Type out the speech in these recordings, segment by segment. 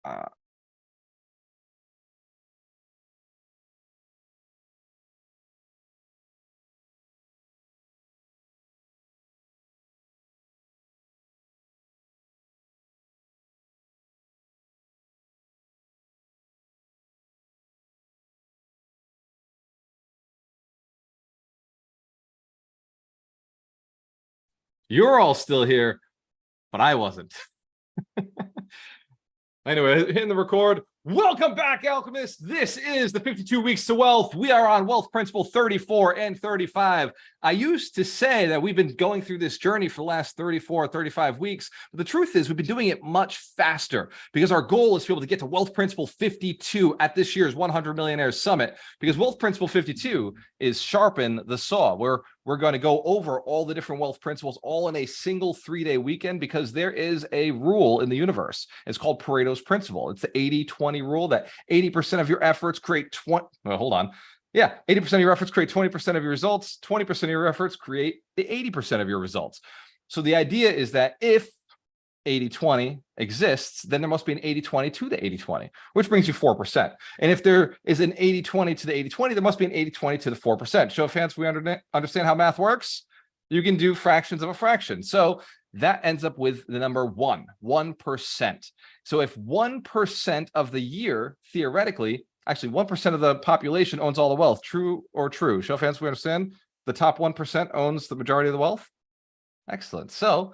Uh, you're all still here, but I wasn't. Anyway, hitting the record. Welcome back, Alchemists. This is the 52 Weeks to Wealth. We are on Wealth Principle 34 and 35. I used to say that we've been going through this journey for the last 34 or 35 weeks, but the truth is we've been doing it much faster because our goal is to be able to get to Wealth Principle 52 at this year's 100 Millionaires Summit, because Wealth Principle 52 is Sharpen the Saw, where we're going to go over all the different wealth principles all in a single 3-day weekend, because there is a rule in the universe. It's called Pareto's Principle. It's the 80-20 rule, that 80% of your efforts create 20. Well, hold on. Yeah, 80% of your efforts create 20% of your results. 20% of your efforts create the 80% of your results. So the idea is that if 80-20 exists, then there must be an 80-20 to the 80-20, which brings you 4%. And if there is an 80-20 to the 80-20, there must be an 80-20 to the 4%. Show of hands, we understand how math works. You can do fractions of a fraction. So that ends up with the number 1%. So if 1% of the year, theoretically, actually 1% of the population owns all the wealth, true or true? Show of hands, we understand the top 1% owns the majority of the wealth. Excellent. So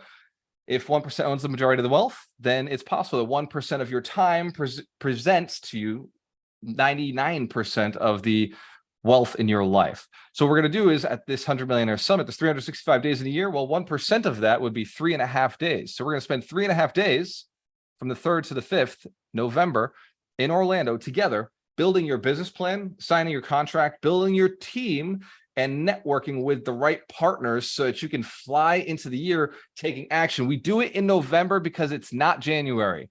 if 1% owns the majority of the wealth, then it's possible that 1% of your time presents to you 99% of the wealth in your life. So what we're going to do is, at this 100 Millionaire Summit, there's 365 days in a year. Well, 1% of that would be 3.5 days. So we're going to spend 3.5 days from the 3rd to the 5th November in Orlando together, building your business plan, signing your contract, building your team, and networking with the right partners so that you can fly into the year taking action. We do it in November because it's not January.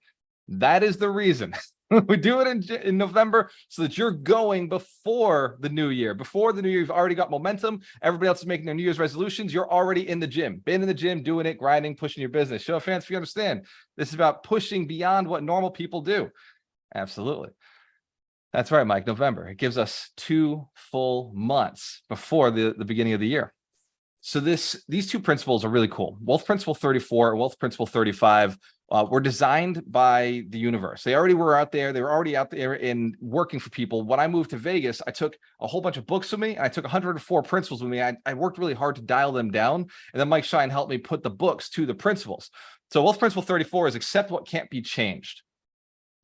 That is the reason. We do it in November so that you're going before the new year. Before the new year, you've already got momentum. Everybody else is making their New Year's resolutions. You're already in the gym, been in the gym, doing it, grinding, pushing your business. Show of hands if you understand. This is about pushing beyond what normal people do. Absolutely. That's right, Mike. November. It gives us 2 full months before the beginning of the year. So these two principles are really cool. Wealth Principle 34, Wealth Principle 35 were designed by the universe. They already were out there. They were already out there in working for people. When I moved to Vegas, I took a whole bunch of books with me. I took 104 principles with me. I worked really hard to dial them down. And then Mike Shine helped me put the books to the principles. So Wealth Principle 34 is accept what can't be changed.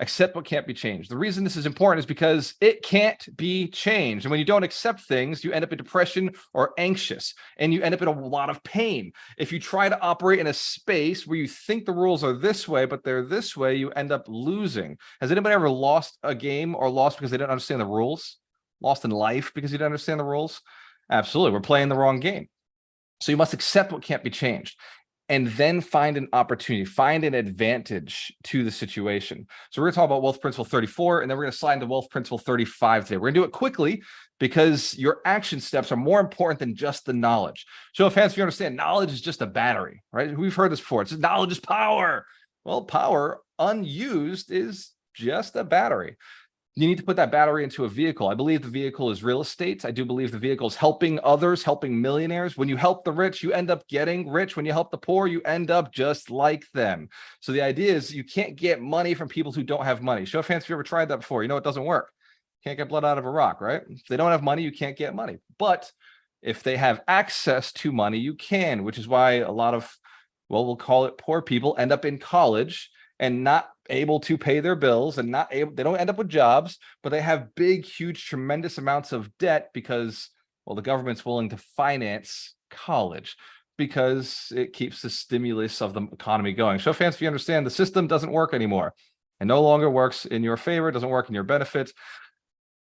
Accept what can't be changed. The reason this is important is because it can't be changed. And when you don't accept things, you end up in depression or anxious, and you end up in a lot of pain. If you try to operate in a space where you think the rules are this way, but they're this way, you end up losing. Has anybody ever lost a game, or lost because they didn't understand the rules? Lost in life because you didn't understand the rules? Absolutely. We're playing the wrong game. So you must accept what can't be changed, and then find an opportunity, find an advantage to the situation. So we're going to talk about Wealth Principle 34, and then we're going to slide into Wealth Principle 35 today. We're going to do it quickly because your action steps are more important than just the knowledge. Show of hands if you understand, knowledge is just a battery, right? We've heard this before. It's knowledge is power. Well, power unused is just a battery. You need to put that battery into a vehicle. I believe the vehicle is real estate. I do believe the vehicle is helping others, helping millionaires. When you help the rich, you end up getting rich. When you help the poor, you end up just like them. So the idea is you can't get money from people who don't have money. Show of hands if you ever tried that before. You know it doesn't work. Can't get blood out of a rock, right? If they don't have money, you can't get money. But if they have access to money, you can, which is why a lot of, well, we'll call it poor people, end up in college and not able to pay their bills, and they don't end up with jobs, but they have big, huge, tremendous amounts of debt because, well, the government's willing to finance college because it keeps the stimulus of the economy going. Show of hands if you understand the system doesn't work anymore and no longer works in your favor, doesn't work in your benefit,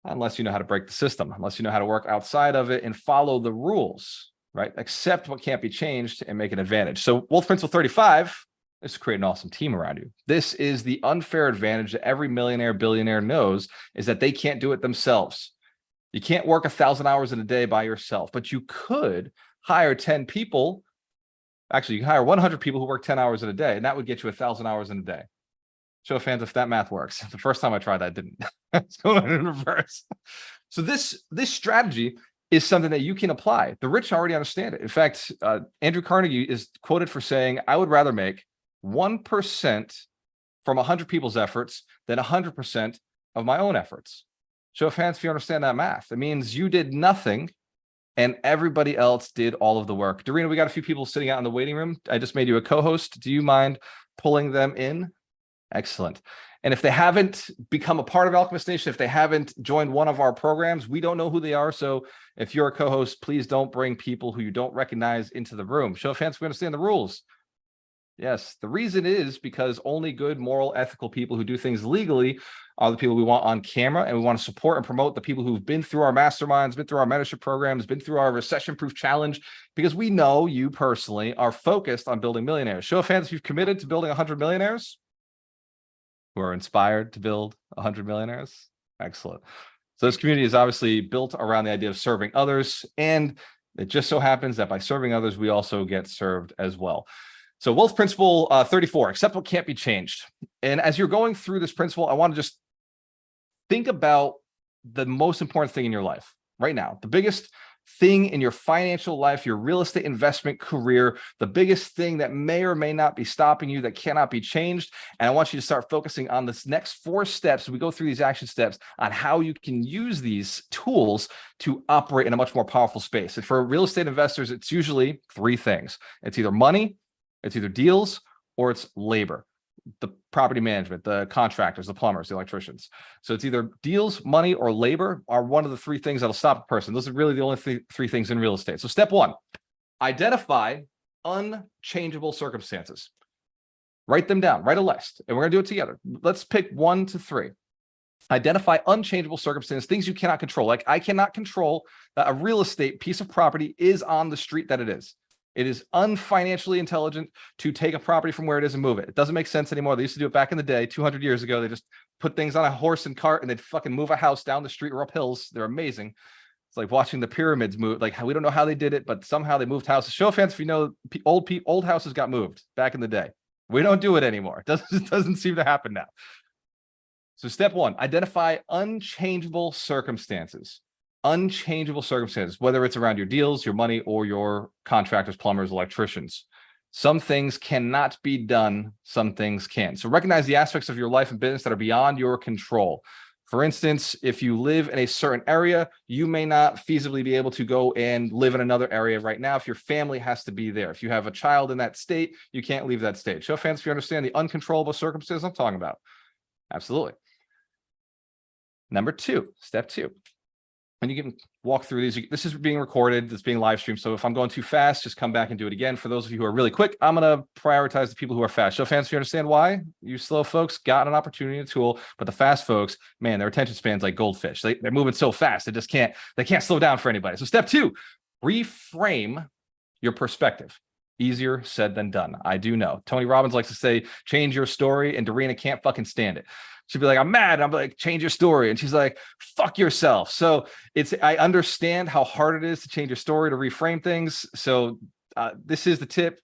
unless you know how to break the system, unless you know how to work outside of it and follow the rules, right? Accept what can't be changed and make an advantage. So Wealth Principle 35 is to create an awesome team around you. This is the unfair advantage that every millionaire, billionaire knows, is that they can't do it themselves. You can't work 1,000 hours in a day by yourself, but you could hire 10 people. Actually, you can hire 100 people who work 10 hours in a day, and that would get you 1,000 hours in a day. Show of hands if that math works. The first time I tried that, it didn't. It's going in reverse. So this strategy is something that you can apply. The rich already understand it. In fact, Andrew Carnegie is quoted for saying, I would rather make 1% from 100 people's efforts than 100% of my own efforts. Show of hands if you understand that math. It means you did nothing and everybody else did all of the work. Dorena, we got a few people sitting out in the waiting room. I just made you a co-host. Do you mind pulling them in? Excellent. And if they haven't become a part of Alchemist Nation, if they haven't joined one of our programs, we don't know who they are. So if you're a co-host, please don't bring people who you don't recognize into the room. Show of hands, we understand the rules. Yes, the reason is because only good, moral, ethical people who do things legally are the people we want on camera, and we want to support and promote the people who've been through our masterminds, been through our mentorship programs, been through our recession-proof challenge, because we know you personally are focused on building millionaires. Show of hands if you've committed to building 100 millionaires who are inspired to build 100 millionaires. Excellent. So this community is obviously built around the idea of serving others, and it just so happens that by serving others, we also get served as well. So wealth principle 34, accept what can't be changed. And as you're going through this principle, I want to just think about the most important thing in your life right now, the biggest thing in your financial life, your real estate investment career, the biggest thing that may or may not be stopping you, that cannot be changed. And I want you to start focusing on this next 4 steps. We go through these action steps on how you can use these tools to operate in a much more powerful space. And for real estate investors, it's usually 3 things. It's either money, it's either deals, or it's labor, the property management, the contractors, the plumbers, the electricians. So it's either deals, money, or labor are one of the 3 things that'll stop a person. Those are really the only 3 things in real estate. So step 1, identify unchangeable circumstances. Write them down, write a list, and we're gonna do it together. Let's pick 1 to 3. Identify unchangeable circumstances, things you cannot control. Like I cannot control that a real estate piece of property is on the street that it is. It is unfinancially intelligent to take a property from where it is and move it. It doesn't make sense anymore. They used to do it back in the day, 200 years ago. They just put things on a horse and cart and they'd fucking move a house down the street or up hills. They're amazing. It's like watching the pyramids move. Like we don't know how they did it, but somehow they moved houses. Show of hands if you know old houses got moved back in the day. We don't do it anymore. It doesn't seem to happen now. So step 1, identify unchangeable circumstances. Unchangeable circumstances, whether it's around your deals, your money, or your contractors, plumbers, electricians. Some things cannot be done, some things can. So recognize the aspects of your life and business that are beyond your control. For instance, if you live in a certain area, you may not feasibly be able to go and live in another area right now if your family has to be there. If you have a child in that state, you can't leave that state. Show of hands if you understand the uncontrollable circumstances I'm talking about. Absolutely. Number 2, step 2. And you can walk through these. This is being recorded. It's being live streamed. So if I'm going too fast, just come back and do it again. For those of you who are really quick, I'm going to prioritize the people who are fast. Show of hands if you understand why. You slow folks got an opportunity and a tool, but the fast folks, man, their attention span's like goldfish. They're moving so fast. They can't slow down for anybody. So step 2, reframe your perspective. Easier said than done. I do know. Tony Robbins likes to say, change your story, and Dorena can't fucking stand it. She'd be like, I'm mad. I'm like, change your story. And she's like, fuck yourself. So I understand how hard it is to change your story, to reframe things. So this is the tip.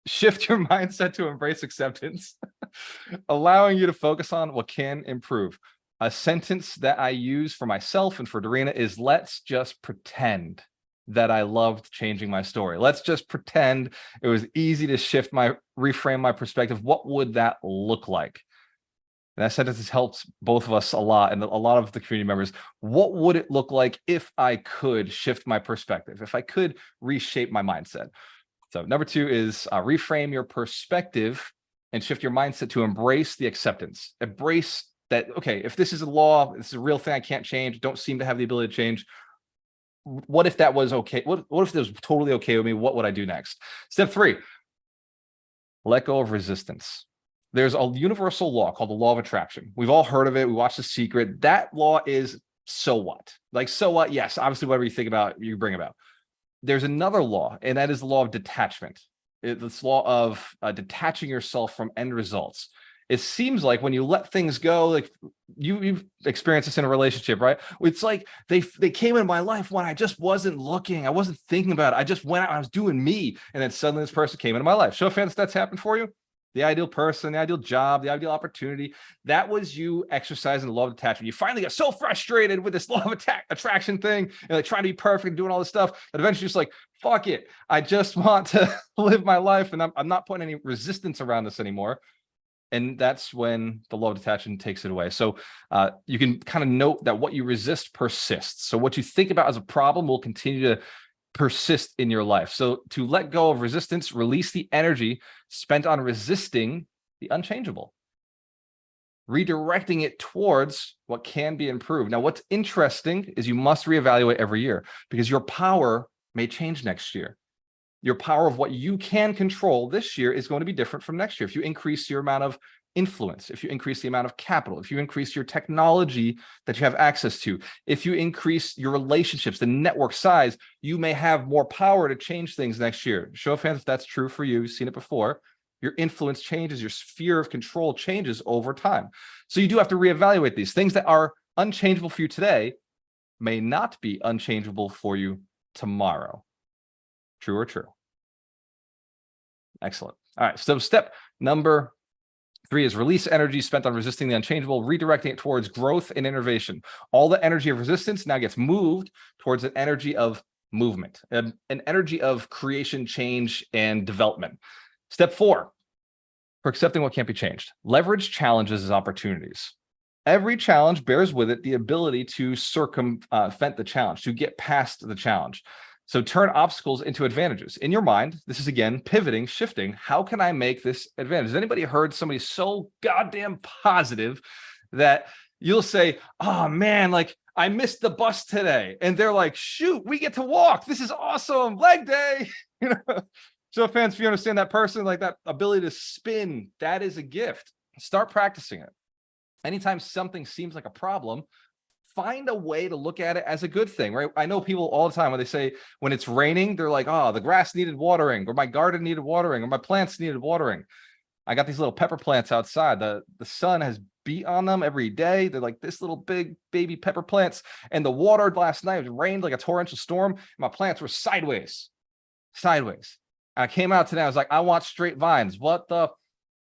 Shift your mindset to embrace acceptance, allowing you to focus on what can improve. A sentence that I use for myself and for Dorena is, let's just pretend that I loved changing my story. Let's just pretend it was easy to reframe my perspective. What would that look like? And that sentence has helped both of us a lot, and a lot of the community members. What would it look like if I could shift my perspective, if I could reshape my mindset? So number 2 is reframe your perspective and shift your mindset to embrace the acceptance. Embrace that, okay, if this is a law, this is a real thing I can't change, don't seem to have the ability to change. What if that was okay? What if this was totally okay with me? What would I do next? Step 3, let go of resistance. There's a universal law called the law of attraction. We've all heard of it. We watched The Secret. That law is so what? Like, so what? Yes, obviously, whatever you think about, you bring about. There's another law, and that is the law of detachment. This law of detaching yourself from end results. It seems like when you let things go, like you've experienced this in a relationship, right? It's like they came in my life when I just wasn't looking. I wasn't thinking about it. I just went out, I was doing me. And then suddenly this person came into my life. Show of hands, that's happened for you. the ideal person, the ideal job, the ideal opportunity. That was you exercising the law of attachment. You finally got so frustrated with this law of attraction thing and like trying to be perfect and doing all this stuff that eventually just like, fuck it. I just want to live my life, and I'm not putting any resistance around this anymore. And that's when the law of attachment takes it away. So you can kind of note that what you resist persists. So what you think about as a problem will continue to persist in your life. So to let go of resistance, release the energy spent on resisting the unchangeable, redirecting it towards what can be improved. Now, what's interesting is you must reevaluate every year, because your power may change next year. Your power of what you can control this year is going to be different from next year. If you increase your amount of influence, if you increase the amount of capital, if you increase your technology that you have access to, if you increase your relationships, the network size, you may have more power to change things next year. Show of hands if that's true for you. You've seen it before. Your influence changes, your sphere of control changes over time. So you do have to reevaluate these. Things that are unchangeable for you today may not be unchangeable for you tomorrow. True or true? Excellent. All right. So step number 3 is release energy spent on resisting the unchangeable, redirecting it towards growth and innovation. All the energy of resistance now gets moved towards an energy of movement, an energy of creation, change, and development. Step 4, for accepting what can't be changed. Leverage challenges as opportunities. Every challenge bears with it the ability to circumvent the challenge, to get past the challenge. So turn obstacles into advantages. In your mind, this is again, pivoting, shifting. How can I make this advantage? Has anybody heard somebody so goddamn positive that you'll say, oh man, like I missed the bus today. And they're like, shoot, we get to walk. This is awesome. Leg day. So fans, if you understand that person, like that ability to spin, that is a gift. Start practicing it. Anytime something seems like a problem, find a way to look at it as a good thing, right? I know people all the time when they say, when it's raining, they're like, oh, the grass needed watering, or my garden needed watering, or my plants needed watering. I got these little pepper plants outside. The sun has beat on them every day. They're like this little big baby pepper plants. And the water last night, it rained like a torrential storm. My plants were sideways. I came out today. I was like, I want straight vines. What the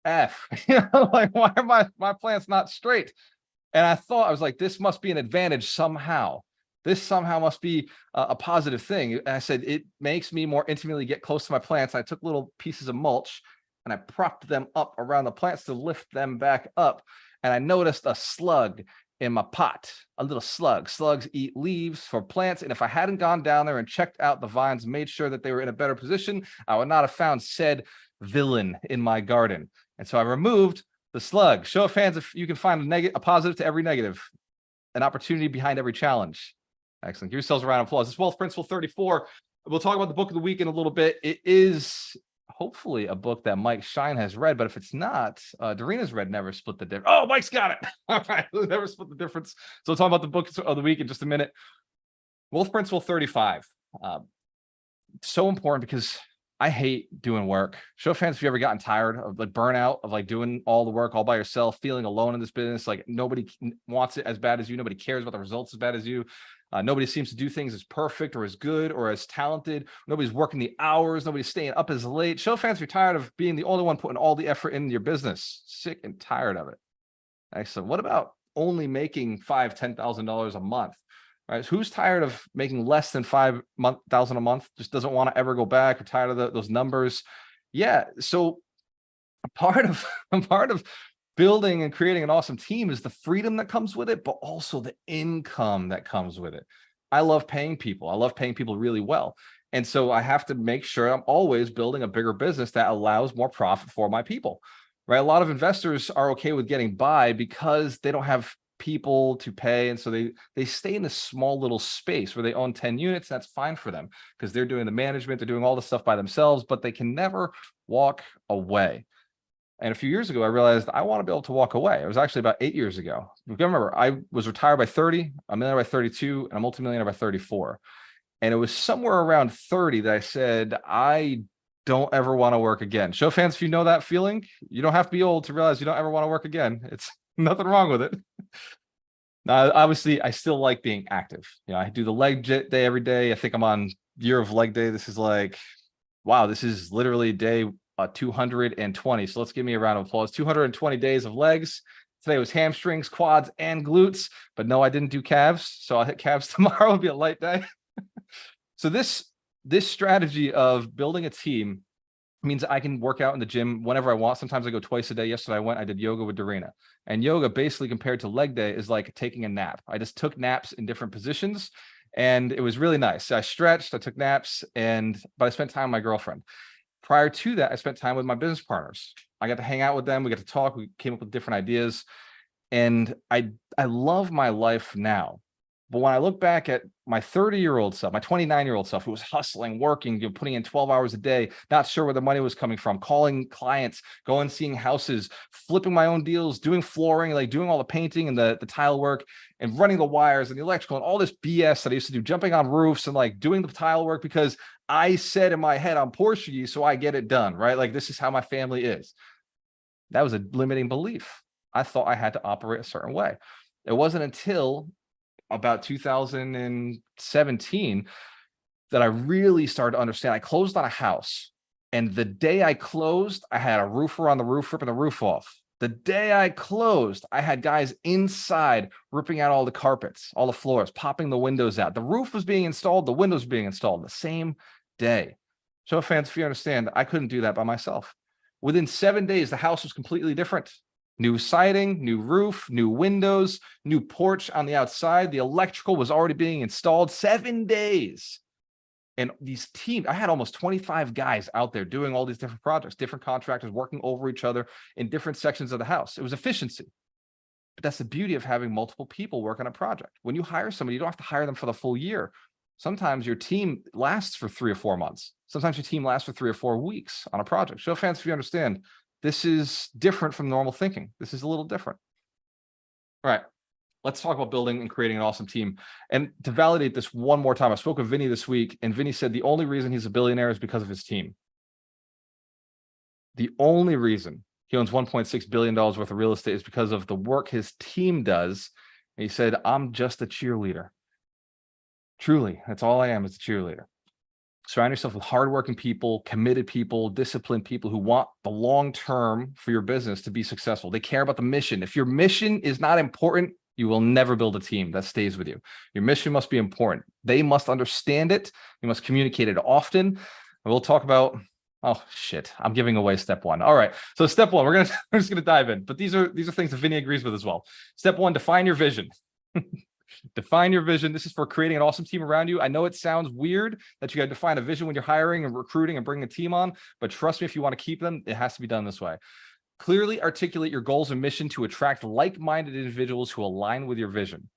F? Like, why are my plants not straight? And I thought, I was like, this must be an advantage somehow. This somehow must be a positive thing. And I said, it makes me more intimately get close to my plants. I took little pieces of mulch and I propped them up around the plants to lift them back up. And I noticed a slug in my pot, a little slug. Slugs eat leaves for plants. And if I hadn't gone down there and checked out the vines, made sure that they were in a better position, I would not have found said villain in my garden. And so I removed the slug. Show of hands if you can find a positive to every negative, an opportunity behind every challenge. Excellent. Give yourselves a round of applause. It's Wealth Principle 34. We'll talk about the book of the week in a little bit. It is hopefully a book that Mike Shine has read, but if it's not, Darina's read Never Split the Difference. Oh, Mike's got it. All right. Never Split the Difference. So we'll talk about the book of the week in just a minute. Wealth Principle 35. So important because I hate doing work. Show of hands if you ever gotten tired of like burnout of like doing all the work all by yourself, feeling alone in this business. Like nobody wants it as bad as you. Nobody cares about the results as bad as you. Nobody seems to do things as perfect or as good or as talented. Nobody's working the hours. Nobody's staying up as late. Show of hands if you're tired of being the only one putting all the effort in your business. Sick and tired of it. Excellent. What about only making $5,000, $10,000 a month? Right? Who's tired of making less than $5,000 a month? Just doesn't want to ever go back, or tired of those numbers. Yeah. So a part of building and creating an awesome team is the freedom that comes with it, but also the income that comes with it. I love paying people. I love paying people really well. And so I have to make sure I'm always building a bigger business that allows more profit for my people. Right? A lot of investors are okay with getting by because they don't have people to pay, and so they stay in this small little space where they own 10 units. That's fine for them because they're doing the management, they're doing all the stuff by themselves, but they can never walk away. And a few years ago I realized I want to be able to walk away. It was actually about 8 years ago. You can remember I was retired by 30, a millionaire by 32, and a multimillionaire by 34. And it was somewhere around 30 that I said I don't ever want to work again. Show of hands if you know that feeling. You don't have to be old to realize you don't ever want to work again. It's nothing wrong with it. Now, obviously, I still like being active. I do the leg day every day. I think I'm on year of leg day. This is like, wow, this is literally day 220. So let's give me a round of applause. 220 days of legs. Today was hamstrings, quads, and glutes. But no, I didn't do calves. So I'll hit calves tomorrow. It'll be a light day. So this strategy of building a team means I can work out in the gym whenever I want. Sometimes I go twice a day. Yesterday I did yoga with Dorina. And yoga, basically compared to leg day, is like taking a nap. I just took naps in different positions, and it was really nice. I stretched, I took naps, but I spent time with my girlfriend. Prior to that, I spent time with my business partners. I got to hang out with them. We got to talk. We came up with different ideas. And I love my life now. But when I look back at my 30-year-old self, my 29-year-old self, who was hustling, working, putting in 12 hours a day, not sure where the money was coming from, calling clients, going, seeing houses, flipping my own deals, doing flooring, like doing all the painting and the tile work and running the wires and the electrical and all this BS that I used to do, jumping on roofs and like doing the tile work because I said in my head, I'm Portuguese, so I get it done, right? Like this is how my family is. That was a limiting belief. I thought I had to operate a certain way. It wasn't until about 2017 that I really started to understand. I closed on a house, and the day I closed, I had a roofer on the roof ripping the roof off. The day I closed, I had guys inside ripping out all the carpets, all the floors, popping the windows out. The roof was being installed, the windows being installed the same day. So fans, if you understand, I couldn't do that by myself. Within 7 days, the house was completely different. New siding, new roof, new windows, new porch on the outside. The electrical was already being installed. 7 days. And these teams, I had almost 25 guys out there doing all these different projects, different contractors working over each other in different sections of the house. It was efficiency. But that's the beauty of having multiple people work on a project. When you hire somebody, you don't have to hire them for the full year. Sometimes your team lasts for 3 or 4 months. Sometimes your team lasts for 3 or 4 weeks on a project. Show of hands if you understand. This is different from normal thinking. This is a little different. All right, let's talk about building and creating an awesome team. And to validate this one more time, I spoke with Vinny this week, and Vinny said the only reason he's a billionaire is because of his team. The only reason he owns $1.6 billion worth of real estate is because of the work his team does. And he said, I'm just a cheerleader. Truly, that's all I am, is a cheerleader. Surround yourself with hardworking people, committed people, disciplined people who want the long term for your business to be successful. They care about the mission. If your mission is not important, you will never build a team that stays with you. Your mission must be important. They must understand it. You must communicate it often. And we'll talk about, oh shit, I'm giving away step one. All right. So step one, we're just gonna dive in. But these are things that Vinny agrees with as well. Step one, define your vision. Define your vision. This is for creating an awesome team around you. I know it sounds weird that you got to define a vision when you're hiring and recruiting and bringing a team on, but trust me, if you want to keep them, it has to be done this way. Clearly articulate your goals and mission to attract like-minded individuals who align with your vision.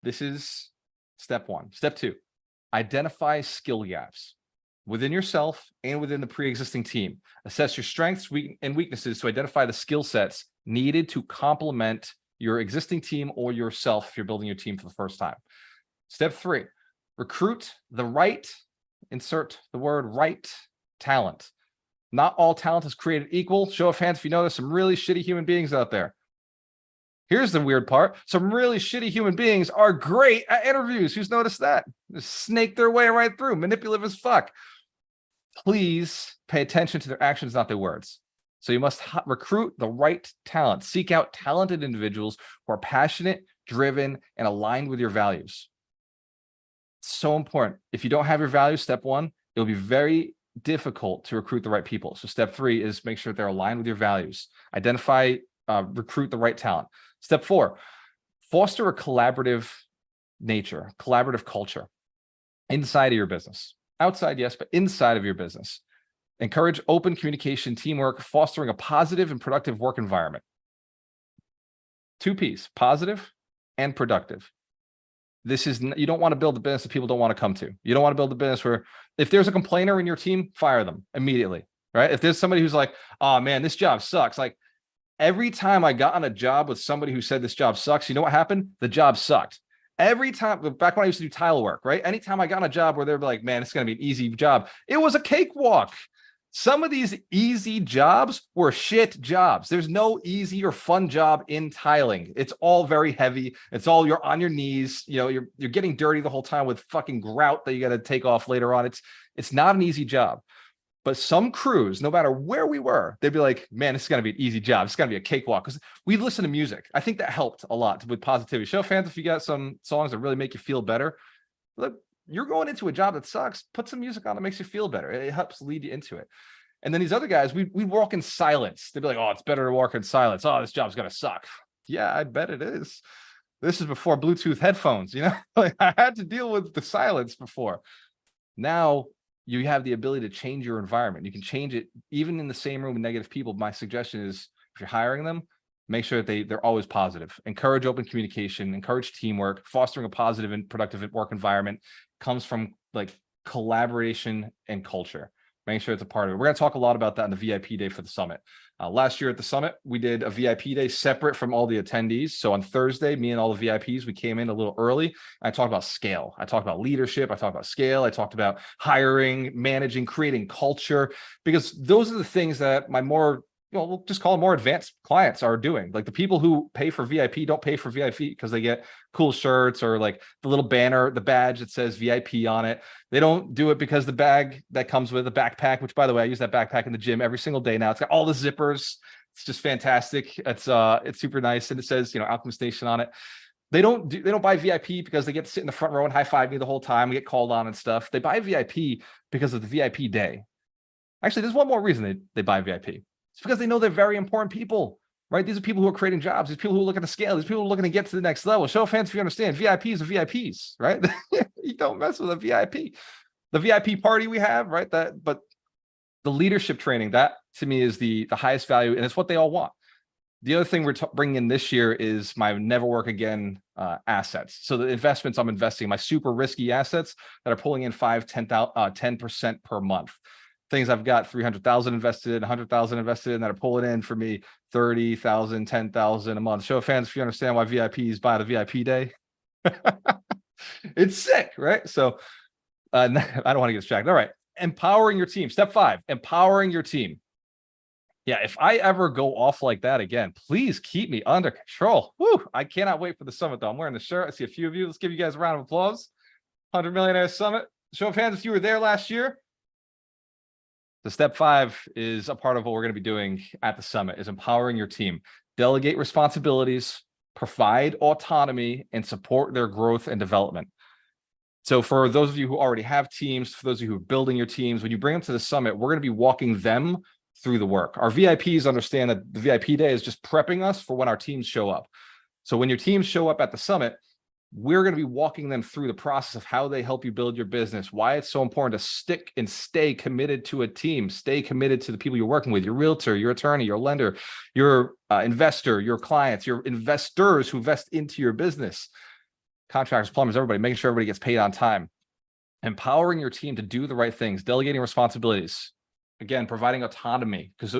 This is step one. Step two, identify skill gaps within yourself and within the pre-existing team. Assess your strengths and weaknesses to identify the skill sets needed to complement your existing team or yourself if you're building your team for the first time. Step three, recruit the right, insert the word right, talent. Not all talent is created equal. Show of hands if you know there's some really shitty human beings out there. Here's the weird part. Some really shitty human beings are great at interviews. Who's noticed that? They snake their way right through, manipulative as fuck. Please pay attention to their actions, not their words. So you must recruit the right talent. Seek out talented individuals who are passionate, driven, and aligned with your values. It's so important. If you don't have your values, step one, it'll be very difficult to recruit the right people. So step three is make sure they're aligned with your values. Identify, recruit the right talent. Step four, foster a collaborative nature, collaborative culture inside of your business. Outside, yes, but inside of your business. Encourage open communication, teamwork, fostering a positive and productive work environment. 2 P's, positive and productive. This is, you don't want to build a business that people don't want to come to. You don't want to build a business where if there's a complainer in your team, fire them immediately, right? If there's somebody who's like, oh man, this job sucks. Like every time I got on a job with somebody who said this job sucks, you know what happened? The job sucked. Every time, back when I used to do tile work, right? Anytime I got on a job where they're like, man, it's going to be an easy job. It was a cakewalk. Some of these easy jobs were shit jobs. There's no easy or fun job in tiling. It's all very heavy. It's all, you're on your knees. You know, you're getting dirty the whole time with fucking grout that you got to take off later on. It's not an easy job. But some crews, no matter where we were, they'd be like, man, this is going to be an easy job. It's going to be a cakewalk, because we listen to music. I think that helped a lot with positivity. Show fans, if you got some songs that really make you feel better, look, you're going into a job that sucks, put some music on that makes you feel better. It helps lead you into it. And then these other guys, we walk in silence. They'd be like, oh, it's better to walk in silence. Oh, this job's going to suck. Yeah, I bet it is. This is before Bluetooth headphones, you know, like I had to deal with the silence before. Now you have the ability to change your environment. You can change it even in the same room with negative people. My suggestion is, if you're hiring them, make sure that they're always positive. Encourage open communication, encourage teamwork. Fostering a positive and productive work environment comes from like collaboration and culture. Make sure it's a part of it. We're going to talk a lot about that on the VIP day for the summit. Last year at the summit, we did a VIP day separate from all the attendees. So on Thursday, me and all the VIPs, we came in a little early. I talked about scale. I talked about leadership. I talked about scale. I talked about hiring, managing, creating culture, because those are the things that my more, we'll just call them more advanced clients are doing. Like the people who pay for VIP don't pay for VIP because they get cool shirts or like the little banner, the badge that says VIP on it. They don't do it because the bag that comes with a backpack, which by the way, I use that backpack in the gym every single day now. It's got all the zippers. It's just fantastic. It's super nice. And it says, Alchemist Nation on it. They don't buy VIP because they get to sit in the front row and high five me the whole time. We get called on and stuff. They buy VIP because of the VIP day. Actually, there's one more reason they buy VIP. It's because they know they're very important people, right? These are people who are creating jobs. These people who look at the scale. These people who are looking to get to the next level. Show of hands if you understand. VIPs are VIPs, right? You don't mess with a VIP. The VIP party we have, right? But the leadership training, that to me is the highest value, and it's what they all want. The other thing we're bringing in this year is my never work again assets. So the investments I'm investing, my super risky assets that are pulling in 10% per month. Things I've got 300,000 invested in, 100,000 invested in that are pulling in for me 30,000, 10,000 a month. Show of hands if you understand why VIPs buy the VIP day. It's sick, right? So I don't want to get distracted. All right. Empowering your team. Step 5, empowering your team. Yeah, if I ever go off like that again, please keep me under control. Woo, I cannot wait for the summit, though. I'm wearing the shirt. I see a few of you. Let's give you guys a round of applause. 100 Millionaires Summit. Show of hands if you were there last year. The step 5 is a part of what we're going to be doing at the summit, is empowering your team. Delegate responsibilities, provide autonomy, and support their growth and development. So for those of you who already have teams, for those of you who are building your teams, when you bring them to the summit, we're going to be walking them through the work. Our VIPs understand that the VIP day is just prepping us for when our teams show up. So when your teams show up at the summit, we're going to be walking them through the process of how they help you build your business, why it's so important to stick and stay committed to a team, stay committed to the people you're working with, your realtor, your attorney, your lender, your investor, your clients, your investors who invest into your business, contractors, plumbers, everybody, making sure everybody gets paid on time, empowering your team to do the right things, delegating responsibilities. Again, providing autonomy, because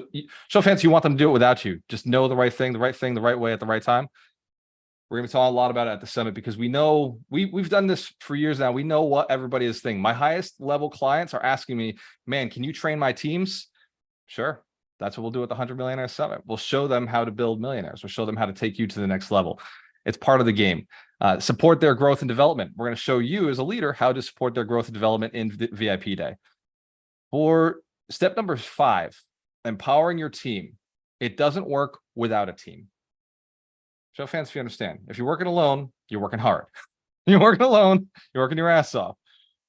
show fans, you want them to do it without you. Just know the right thing, the right way at the right time. We're going to be talking a lot about it at the summit because we know we've done this for years now. We know what everybody is thinking. My highest level clients are asking me, man, can you train my teams? Sure. That's what we'll do at the 100 Millionaire Summit. We'll show them how to build millionaires. We'll show them how to take you to the next level. It's part of the game. Support their growth and development. We're going to show you as a leader how to support their growth and development in VIP day. For step number 5, empowering your team. It doesn't work without a team. Show fans if you understand. If you're working alone, you're working hard. You're working alone, you're working your ass off.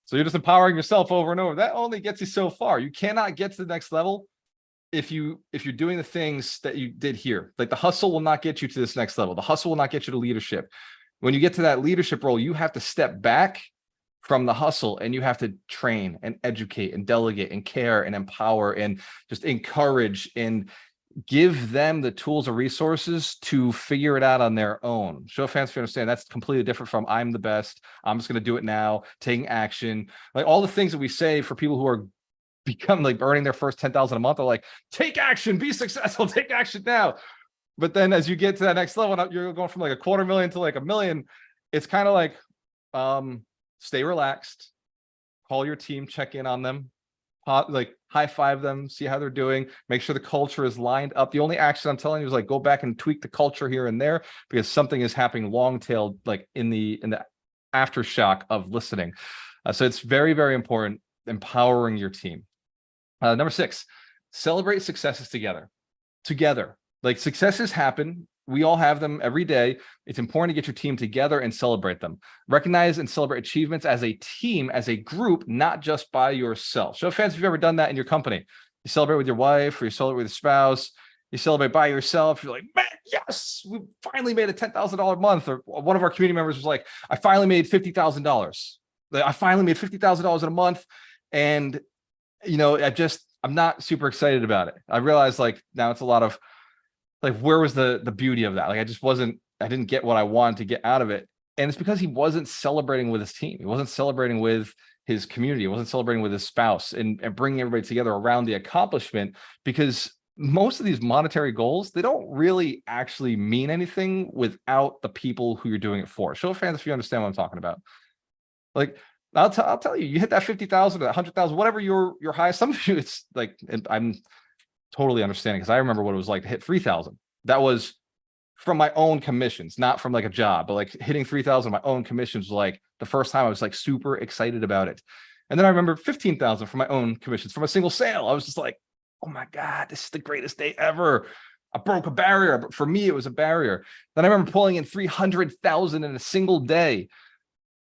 So you're just empowering yourself over and over. That only gets you so far. You cannot get to the next level if you're doing the things that you did here. Like the hustle will not get you to this next level. The hustle will not get you to leadership. When you get to that leadership role, you have to step back from the hustle and you have to train and educate and delegate and care and empower and just encourage and give them the tools and resources to figure it out on their own. Show fans if you understand, that's completely different from I'm the best, I'm just going to do it now, taking action. Like all the things that we say for people who are earning their first 10,000 a month are like, take action, be successful, take action now. But then as you get to that next level, you're going from like $250,000 to like $1 million. It's kind of like, stay relaxed, call your team, check in on them, like high five them, see how they're doing, make sure the culture is lined up. The only action I'm telling you is like go back and tweak the culture here and there because something is happening long tail, like in the aftershock of listening. So it's very, very important, empowering your team. Number 6, celebrate successes together. Like successes happen. We all have them every day. It's important to get your team together and celebrate them. Recognize and celebrate achievements as a team, as a group, not just by yourself. Show of hands if you've ever done that in your company. You celebrate with your wife, or you celebrate with your spouse. You celebrate by yourself. You're like, man, yes, we finally made a $10,000 a month. Or one of our community members was like, I finally made $50,000. I finally made $50,000 in a month. And, you know, I'm not super excited about it. I realized like now it's a lot of like, where was the beauty of that? Like, I didn't get what I wanted to get out of it. And it's because he wasn't celebrating with his team. He wasn't celebrating with his community. He wasn't celebrating with his spouse and bringing everybody together around the accomplishment, because most of these monetary goals, they don't really actually mean anything without the people who you're doing it for. Show of hands if you understand what I'm talking about. Like, I'll tell you, you hit that 50,000 or 100,000, whatever your highest. Some of you, it's like, and I'm totally understanding, because I remember what it was like to hit 3,000. That was from my own commissions, not from like a job, but like hitting 3,000 my own commissions was like the first time I was like super excited about it. And then I remember 15,000 from my own commissions from a single sale. I was just like, oh my God, this is the greatest day ever. I broke a barrier. But for me, it was a barrier. Then I remember pulling in 300,000 in a single day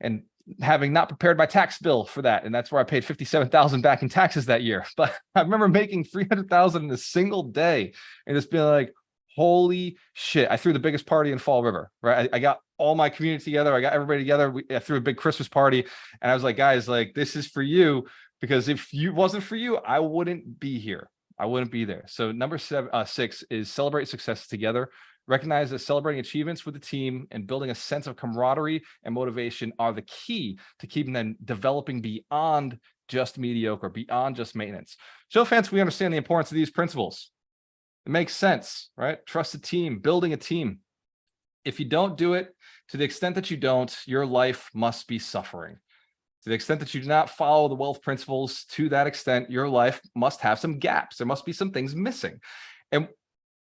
and having not prepared my tax bill for that. And that's where I paid 57,000 back in taxes that year. But I remember making 300,000 in a single day and just being like, holy shit. I threw the biggest party in Fall River, right? I got all my community together. I got everybody together. I threw a big Christmas party, and I was like, guys, like, this is for you, because if you wasn't for you, I wouldn't be here. I wouldn't be there. So number 6 is celebrate successes together. Recognize that celebrating achievements with the team and building a sense of camaraderie and motivation are the key to keeping them developing beyond just mediocre, beyond just maintenance. Show of hands, we understand the importance of these principles. It makes sense, right? Trust a team, building a team. If you don't do it, to the extent that you don't, your life must be suffering. To the extent that you do not follow the wealth principles, to that extent, your life must have some gaps. There must be some things missing. And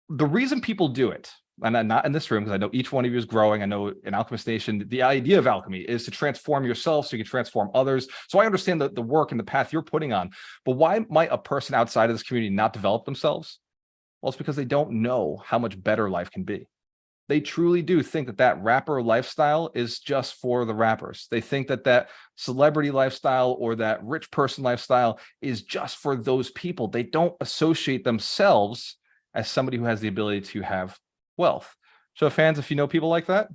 the reason people do it, and I'm not in this room because I know each one of you is growing. I know in Alchemist Nation, the idea of alchemy is to transform yourself so you can transform others. So I understand the work and the path you're putting on. But why might a person outside of this community not develop themselves? Well, it's because they don't know how much better life can be. They truly do think that rapper lifestyle is just for the rappers. They think that celebrity lifestyle or that rich person lifestyle is just for those people. They don't associate themselves as somebody who has the ability to have wealth. So fans, if you know people like that,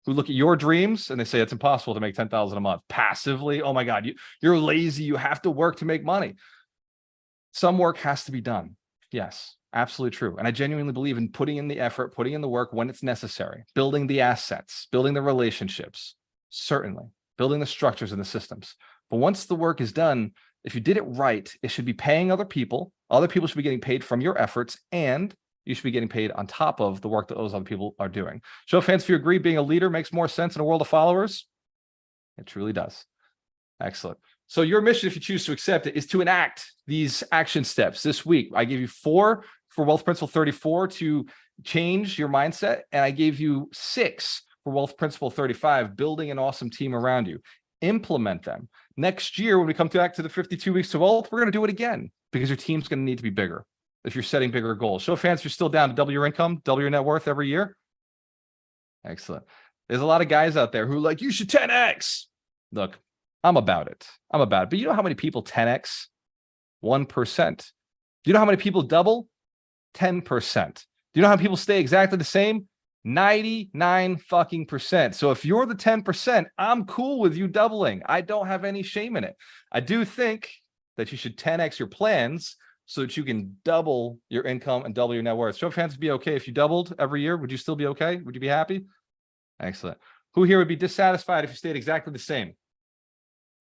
who look at your dreams and they say it's impossible to make 10,000 a month passively, oh my God, you're lazy, you have to work to make money. Some work has to be done. Yes. Absolutely true. And I genuinely believe in putting in the effort, putting in the work when it's necessary, building the assets, building the relationships, certainly, building the structures and the systems. But once the work is done, if you did it right, it should be paying other people. Other people should be getting paid from your efforts, and you should be getting paid on top of the work that those other people are doing. Show of hands if you agree being a leader makes more sense in a world of followers. It truly does. Excellent. So your mission, if you choose to accept it, is to enact these action steps this week. I gave you 4 for Wealth Principle 34 to change your mindset, and I gave you 6 for Wealth Principle 35, building an awesome team around you. Implement them. Next year, when we come back to the 52 weeks to wealth, we're going to do it again, because your team's going to need to be bigger if you're setting bigger goals. Show of hands, you're still down to double your income, double your net worth every year. Excellent. There's a lot of guys out there who are like, you should 10x. Look, I'm about it. But you know how many people 10x? 1%. Do you know how many people double? 10%. Do you know how people stay exactly the same? 99%. So if you're the 10%, I'm cool with you doubling. I don't have any shame in it. I do think that you should 10x your plans so that you can double your income and double your net worth. Show of hands would be okay if you doubled every year. Would you still be okay? Would you be happy? Excellent. Who here would be dissatisfied if you stayed exactly the same?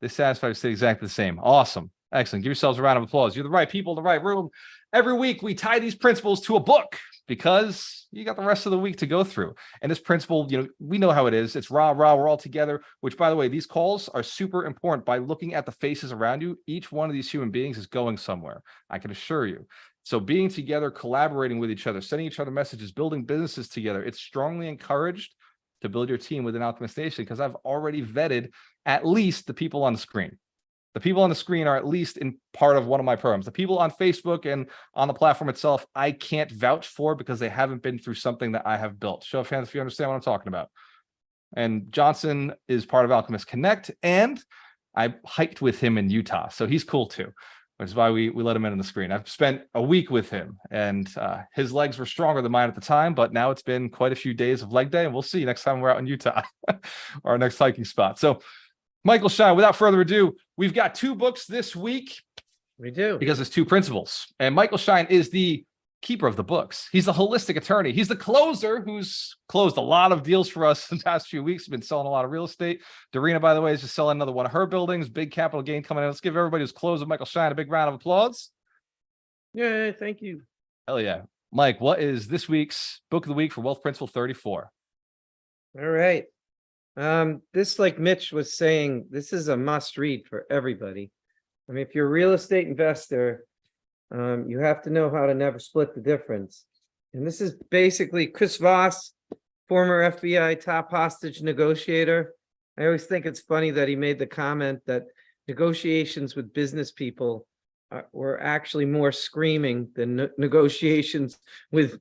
Dissatisfied if you stayed exactly the same. Awesome. Excellent. Give yourselves a round of applause. You're the right people in the right room. Every week, we tie these principles to a book because you got the rest of the week to go through. And this principle, we know how it is. It's rah, we're all together, which, by the way, these calls are super important. By looking at the faces around you, each one of these human beings is going somewhere. I can assure you. So being together, collaborating with each other, sending each other messages, building businesses together, it's strongly encouraged to build your team within Alchemist Nation, because I've already vetted at least the people on the screen. The people on the screen are at least in part of one of my programs. The people on Facebook and on the platform itself, I can't vouch for because they haven't been through something that I have built. Show of hands if you understand what I'm talking about. And Johnson is part of Alchemist Connect, and I hiked with him in Utah, so he's cool too, which is why we let him in on the screen. I've spent a week with him, and his legs were stronger than mine at the time, but now it's been quite a few days of leg day, and we'll see next time we're out in Utah, our next hiking spot. So Michael Shine, without further ado, we've got 2 books this week. We do. Because it's 2 principles. And Michael Shine is the keeper of the books. He's the holistic attorney. He's the closer who's closed a lot of deals for us in the past few weeks. Been selling a lot of real estate. Darina, by the way, is just selling another one of her buildings. Big capital gain coming in. Let's give everybody who's closed with Michael Shine a big round of applause. Yeah, thank you. Hell yeah. Mike, what is this week's book of the week for Wealth Principle 34? All right. This, like Mitch was saying, this is a must read for everybody. I mean, if you're a real estate investor, you have to know how to never split the difference. And this is basically Chris Voss, former FBI top hostage negotiator. I always think it's funny that he made the comment that negotiations with business people were actually more screaming than negotiations with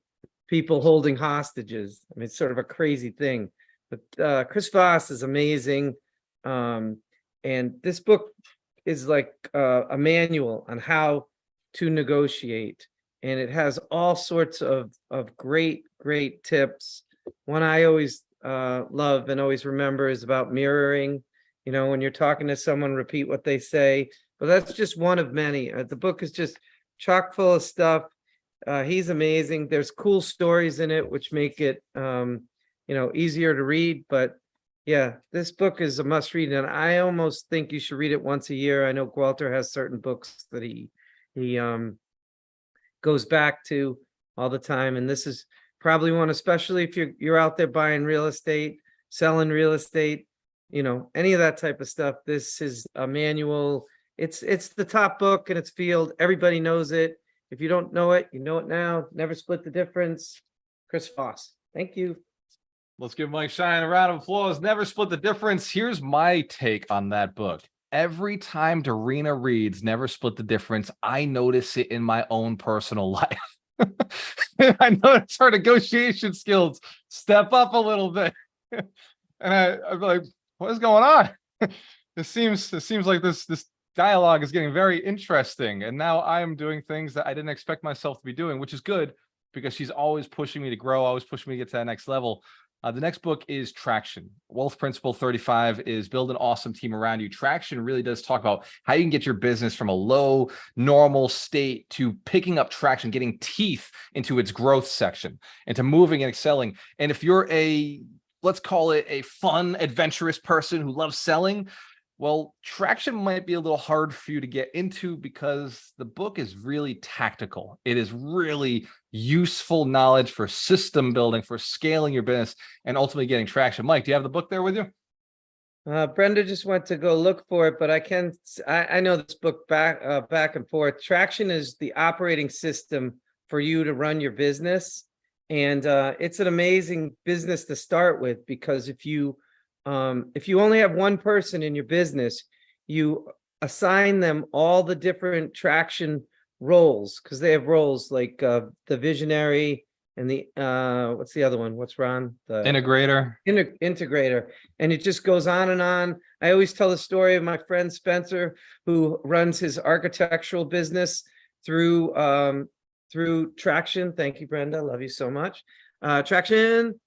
people holding hostages. I mean, it's sort of a crazy thing. But Chris Voss is amazing. And this book is like a manual on how to negotiate. And it has all sorts of great tips. One I always love and always remember is about mirroring. You know, when you're talking to someone, repeat what they say. But that's just one of many. The book is just chock full of stuff. He's amazing. There's cool stories in it, which make it easier to read. But yeah, this book is a must read, and I almost think you should read it once a year. I know Walter has certain books that he goes back to all the time, and this is probably one, especially if you're out there buying real estate, selling real estate, any of that type of stuff. This is a manual. It's the top book in its field. Everybody knows it. If you don't know it, you know it now. Never split the difference. Chris Voss. Thank you. Let's give Mike Shine a round of applause. Never split the difference. Here's my take on that book. Every time Darina reads Never Split the Difference, I notice it in my own personal life. I notice her negotiation skills step up a little bit. And I'm like, what is going on? It seems like this dialogue is getting very interesting. And now I am doing things that I didn't expect myself to be doing, which is good because she's always pushing me to grow, always pushing me to get to that next level. The next book is Traction. Wealth Principle 35 is build an awesome team around you. Traction really does talk about how you can get your business from a low normal state to picking up traction, getting teeth into its growth section, and to moving and excelling. And if you're let's call it a fun, adventurous person who loves selling, well, Traction might be a little hard for you to get into because the book is really tactical. It is really useful knowledge for system building, for scaling your business, and ultimately getting traction. Mike, do you have the book there with you? Brenda just went to go look for it, but I know this book back and forth. Traction is the operating system for you to run your business. And it's an amazing business to start with, because if you only have one person in your business, you assign them all the different Traction roles, because they have roles like the visionary and the what's the other one? What's Ron? The integrator. Integrator. And it just goes on and on. I always tell the story of my friend Spencer, who runs his architectural business through Traction. Thank you, Brenda. Love you so much. Traction.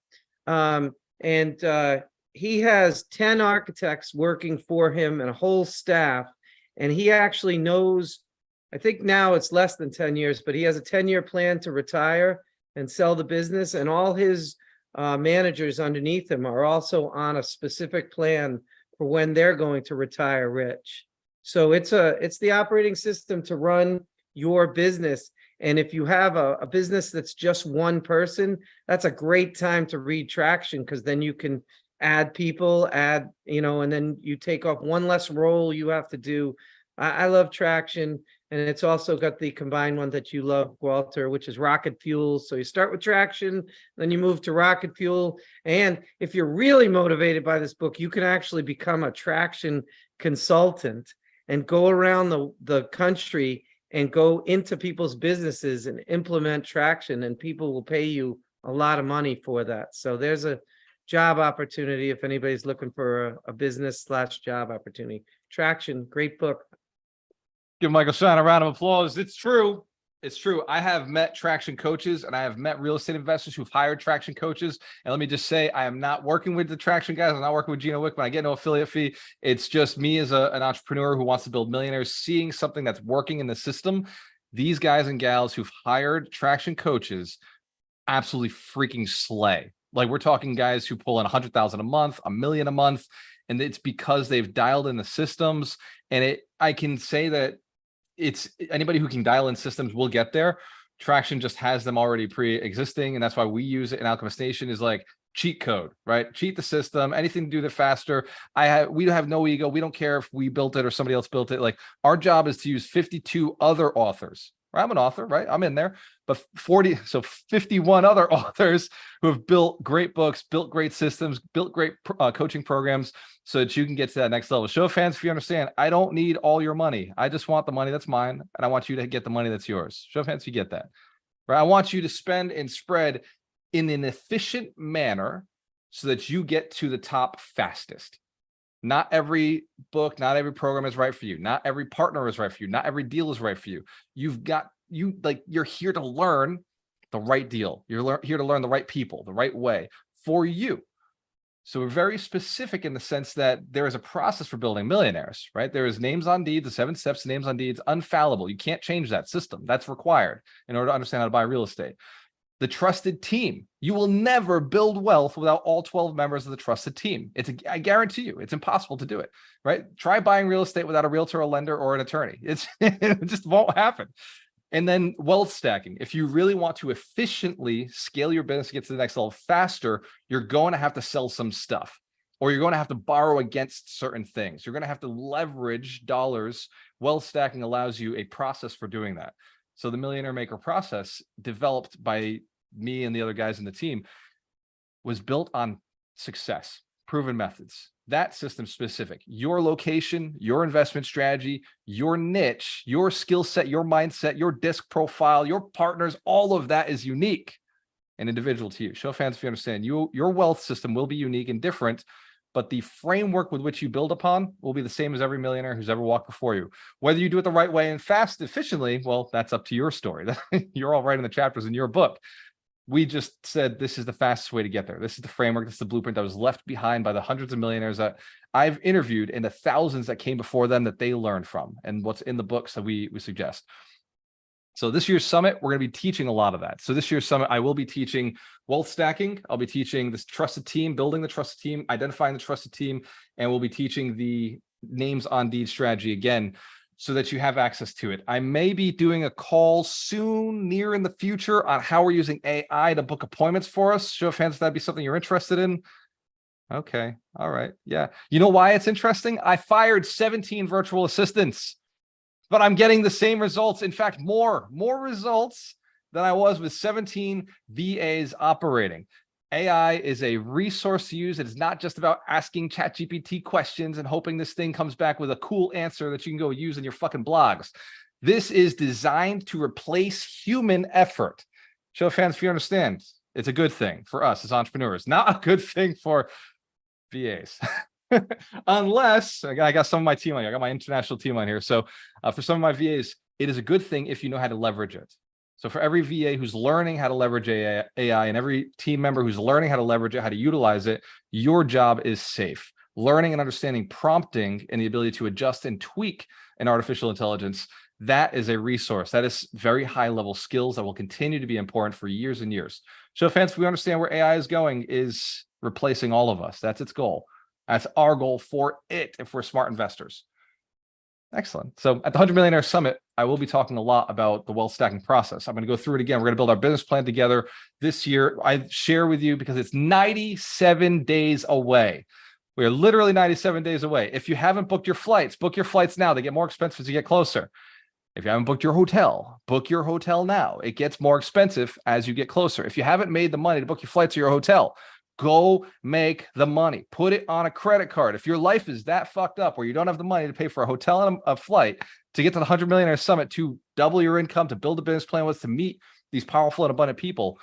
He has 10 architects working for him and a whole staff. And he actually knows, I think now it's less than 10 years, but he has a 10-year plan to retire and sell the business. And all his managers underneath him are also on a specific plan for when they're going to retire rich. So it's the operating system to run your business. And if you have a business that's just one person, that's a great time to read Traction, because then you can add people, and then you take off one less role you have to do. I love Traction. And it's also got the combined one that you love, Walter, which is Rocket Fuel. So you start with Traction, then you move to Rocket Fuel. And if you're really motivated by this book, you can actually become a Traction consultant. and go around the country and go into people's businesses and implement traction, and people will pay you a lot of money for that. So there's a job opportunity if anybody's looking for a business/job opportunity. Traction, great book. Give Michael Shine a round of applause. It's true. It's true. I have met traction coaches and I have met real estate investors who've hired traction coaches. And let me just say, I am not working with the traction guys. I'm not working with Gino Wickman. I get no affiliate fee. It's just me as an entrepreneur who wants to build millionaires, seeing something that's working in the system. These guys and gals who've hired traction coaches absolutely freaking slay. Like, we're talking guys who pull in 100,000 a month, $1 million a month. And it's because they've dialed in the systems. And I can say that it's anybody who can dial in systems will get there. Traction just has them already pre-existing. And that's why we use it in Alchemist Nation, is like cheat code, right? Cheat the system, anything to do that faster. We have no ego. We don't care if we built it or somebody else built it. Like, our job is to use 52 other authors. Right? I'm an author, right? I'm in there, but 51 other authors who have built great books, built great systems, built great coaching programs so that you can get to that next level. Show of hands if you understand. I don't need all your money. I just want the money that's mine, and I want you to get the money that's yours. Show of hands if you get that, right? I want you to spend and spread in an efficient manner so that you get to the top fastest. Not every book, not every program is right for you. Not every partner is right for you. Not every deal is right for you. You're here to learn the right deal. You're here to learn the right people, the right way for you. So we're very specific in the sense that there is a process for building millionaires, right? There is names on deeds, the 7 steps to names on deeds, infallible. You can't change that system. That's required in order to understand how to buy real estate. The trusted team. You will never build wealth without all 12 members of the trusted team. I guarantee you, it's impossible to do it, right? Try buying real estate without a realtor, a lender, or an attorney. It just won't happen. And then wealth stacking. If you really want to efficiently scale your business to get to the next level faster, you're going to have to sell some stuff, or you're going to have to borrow against certain things. You're going to have to leverage dollars. Wealth stacking allows you a process for doing that. So the Millionaire Maker process, developed by me and the other guys in the team, was built on success, proven methods. That system specific, your location, your investment strategy, your niche, your skill set, your mindset, your disc profile, your partners, all of that is unique and individual to you. Show of hands if you understand. Your wealth system will be unique and different, but the framework with which you build upon will be the same as every millionaire who's ever walked before you. Whether you do it the right way and fast, efficiently, well, that's up to your story. You're all writing the chapters in your book. We just said this is the fastest way to get there. This is the framework. This is the blueprint that was left behind by the hundreds of millionaires that I've interviewed and the thousands that came before them that they learned from, and what's in the books that we suggest. So this year's summit, we're going to be teaching a lot of that. So this year's summit, I will be teaching wealth stacking. I'll be teaching this trusted team, building the trusted team, identifying the trusted team, and we'll be teaching the names on deed strategy again, so that you have access to it. I may be doing a call soon, near in the future, on how we're using AI to book appointments for us. Show of hands if that'd be something you're interested in. Okay, all right, yeah. You know why it's interesting? I fired 17 virtual assistants, but I'm getting the same results. In fact, more results than I was with 17 VAs operating. AI is a resource to use. It is not just about asking ChatGPT questions and hoping this thing comes back with a cool answer that you can go use in your fucking blogs. This is designed to replace human effort. Show of hands if you understand. It's a good thing for us as entrepreneurs, not a good thing for VAs. Unless, I got some of my team on here. I got my international team on here. So for some of my VAs, it is a good thing if you know how to leverage it. So for every VA who's learning how to leverage AI and every team member who's learning how to leverage it, how to utilize it, your job is safe. Learning and understanding prompting and the ability to adjust and tweak an artificial intelligence, that is a resource. That is very high level skills that will continue to be important for years and years. So if we understand where AI is going, is replacing all of us. That's its goal. That's our goal for it if we're smart investors. Excellent. So at the 100 Millionaire Summit, I will be talking a lot about the wealth stacking process. I'm going to go through it again. We're going to build our business plan together this year. I share with you because it's 97 days away. We are literally 97 days away. If you haven't booked your flights, book your flights now. They get more expensive as you get closer. If you haven't booked your hotel, book your hotel now. It gets more expensive as you get closer. If you haven't made the money to book your flights or your hotel, Go make the money. Put it on a credit card. If your life is that fucked up where you don't have the money to pay for a hotel and a flight to get to the 100 Millionaire Summit, to double your income, to build a business plan with, to meet these powerful and abundant people,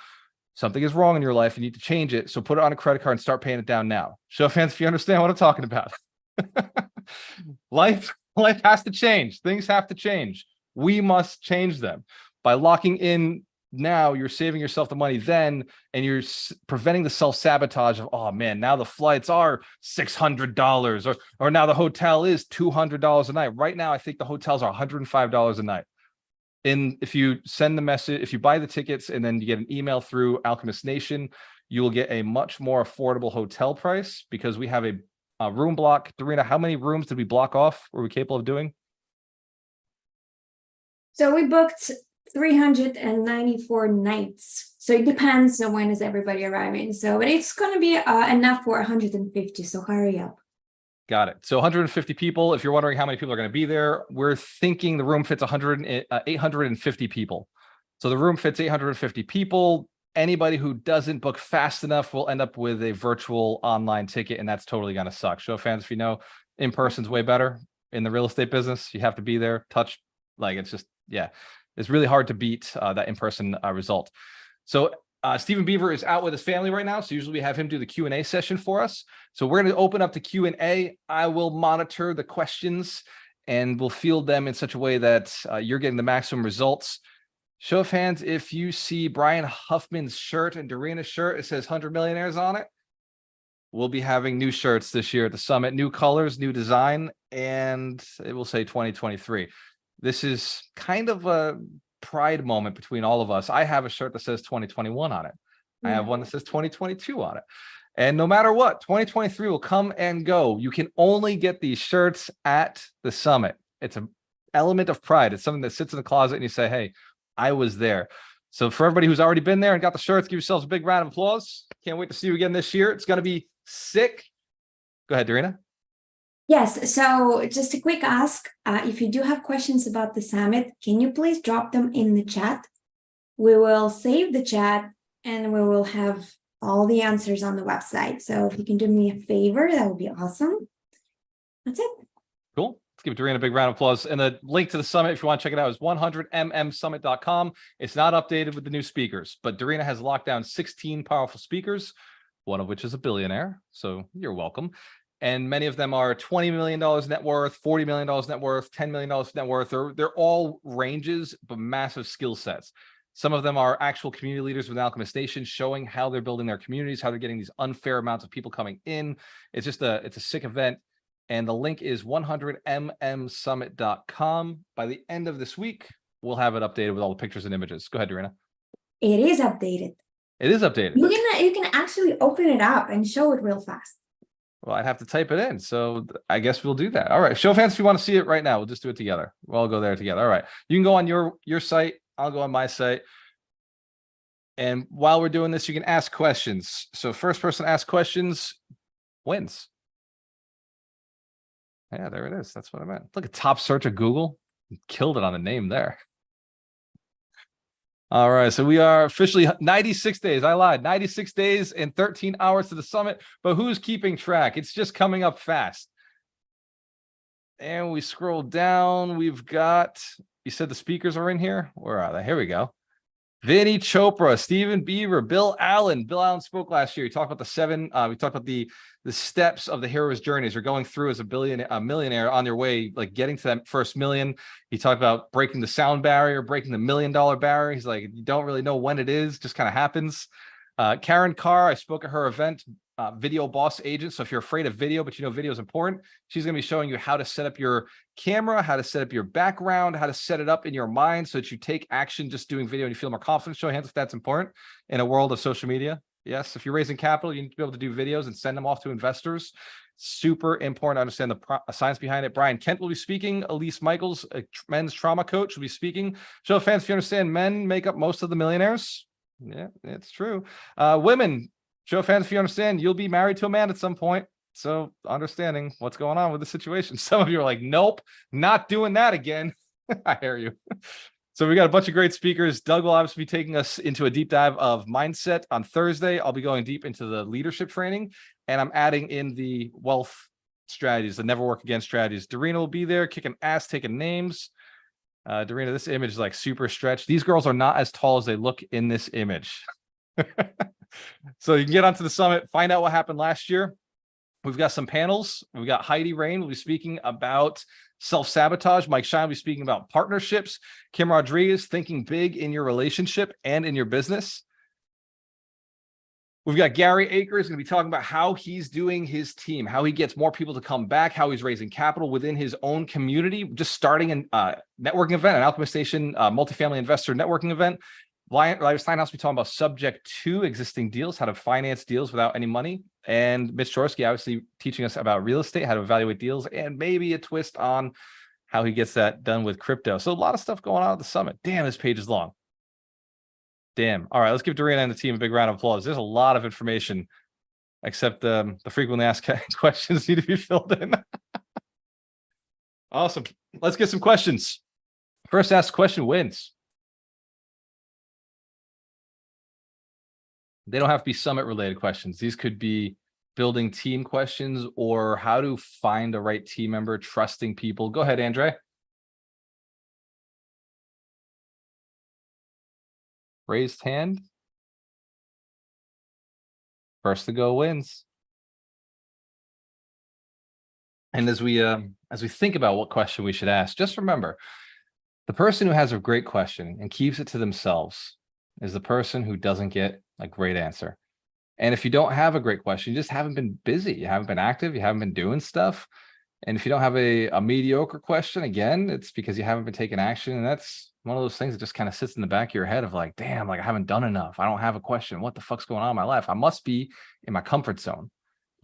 something is wrong in your life. You need to change it. So put it on a credit card and start paying it down now. Show of hands if you understand what I'm talking about. Life has to change. Things have to change. We must change them. By locking in now, you're saving yourself the money then, and you're preventing the self-sabotage of, oh man, now the flights are $600 or now the hotel is $200 a night. Right now, I think the hotels are $105 a night. And if you send the message, if you buy the tickets and then you get an email through Alchemist Nation, you will get a much more affordable hotel price, because we have a room block. Dorina, how many rooms did we block off? Were we capable of doing? So we booked 394 nights. So it depends on when is everybody arriving. So, but it's going to be enough for 150. So hurry up. Got it. So 150 people. If you're wondering how many people are going to be there, we're thinking the room fits 850 people. So the room fits 850 people. Anybody who doesn't book fast enough will end up with a virtual online ticket, and that's totally going to suck. Show of hands if you know, in person's way better. In the real estate business, you have to be there, touch, like it's just, yeah. It's really hard to beat that in-person result. So Stephen Beaver is out with his family right now. So usually we have him do the Q&A session for us. So we're going to open up the Q&A. I will monitor the questions and we'll field them in such a way that you're getting the maximum results. Show of hands if you see Brian Huffman's shirt and Dorina's shirt. It says 100 Millionaires on it. We'll be having new shirts this year at the summit, new colors, new design, and it will say 2023. This is kind of a pride moment between all of us. I have a shirt that says 2021 on it. I have one that says 2022 on it. And no matter what, 2023 will come and go. You can only get these shirts at the summit. It's an element of pride. It's something that sits in the closet and you say, hey, I was there. So for everybody who's already been there and got the shirts, give yourselves a big round of applause. Can't wait to see you again this year. It's going to be sick. Go ahead, Dorina. Yes, so just a quick ask. If you do have questions about the summit, can you please drop them in the chat? We will save the chat and we will have all the answers on the website. So if you can do me a favor, that would be awesome. That's it. Cool. Let's give Dorina a big round of applause. And the link to the summit, if you want to check it out, is 100mmsummit.com. It's not updated with the new speakers, but Dorina has locked down 16 powerful speakers, one of which is a billionaire. So you're welcome. And many of them are $20 million net worth, $40 million net worth, $10 million net worth. They're all ranges, but massive skill sets. Some of them are actual community leaders with Alchemist Nation, showing how they're building their communities, how they're getting these unfair amounts of people coming in. It's just it's a sick event. And the link is 100mmsummit.com. By the end of this week, we'll have it updated with all the pictures and images. Go ahead, Dorina. It is updated. It is updated. You can actually open it up and show it real fast. Well, I'd have to type it in. So I guess we'll do that. All right. Show of hands if you want to see it right now. We'll just do it together. We'll all go there together. All right. You can go on your site. I'll go on my site. And while we're doing this, you can ask questions. So first person to ask questions wins. Yeah, there it is. That's what I meant. Look at top search of Google. Killed it on the name there. All right, so we are officially 96 days. I lied. 96 days and 13 hours to the summit, but who's keeping track? It's just coming up fast. And we scroll down. We've got, you said the speakers are in here? Where are they? Here we go. Vinny Chopra, Stephen Beaver, Bill Allen. Bill Allen spoke last year. He talked about we talked about the steps of the hero's journeys you're going through as a millionaire on your way, like getting to that first million. He talked about breaking the sound barrier, breaking the $1 million barrier. He's like, you don't really know when it is, just kind of happens. Karen Carr, I spoke at her event, video boss agent. So if you're afraid of video, but you know video is important, she's going to be showing you how to set up your camera, how to set up your background, how to set it up in your mind so that you take action just doing video and you feel more confident. Show hands if that's important in a world of social media. Yes, if you're raising capital, you need to be able to do videos and send them off to investors. Super important to understand the science behind it. Brian Kent will be speaking. Elise Michaels, a men's trauma coach, will be speaking. Show of hands if you understand men make up most of the millionaires. Yeah, it's true. Women, show of hands if you understand you'll be married to a man at some point. So understanding what's going on with the situation. Some of you are like, nope, not doing that again. I hear you. So we got a bunch of great speakers. Doug will obviously be taking us into a deep dive of mindset on Thursday. I'll be going deep into the leadership training, and I'm adding in the wealth strategies, the never work again strategies. Darina will be there kicking ass, taking names. Darina, this image is like super stretched. These girls are not as tall as they look in this image. So you can get onto the summit, find out what happened last year. We've got some panels. We've got Heidi Rain will be speaking about self-sabotage. Mike Shine will be speaking about partnerships. Kim Rodriguez, thinking big in your relationship and in your business. We've got Gary Akers going to be talking about how he's doing his team, how he gets more people to come back, how he's raising capital within his own community, just starting a networking event, an Alchemist Nation multifamily investor networking event. Larry Steinhaus will be talking about subject to existing deals, how to finance deals without any money. And Mitch Chorsky obviously teaching us about real estate, how to evaluate deals, and maybe a twist on how he gets that done with crypto. So a lot of stuff going on at the summit. Damn, this page is long. Damn. All right, let's give Darina and the team a big round of applause. There's a lot of information, except the frequently asked questions need to be filled in. Awesome. Let's get some questions. First asked question wins. They don't have to be summit related questions. These could be building team questions or how to find the right team member, trusting people. Go ahead, Andre. Raised hand. First to go wins. And as we think about what question we should ask, just remember, the person who has a great question and keeps it to themselves is the person who doesn't get a great answer. And if you don't have a great question, you just haven't been busy, you haven't been active, you haven't been doing stuff. And if you don't have a mediocre question, again, it's because you haven't been taking action. And that's one of those things that just kind of sits in the back of your head of like, damn, like I haven't done enough. I don't have a question. What the fuck's going on in my life? I must be in my comfort zone.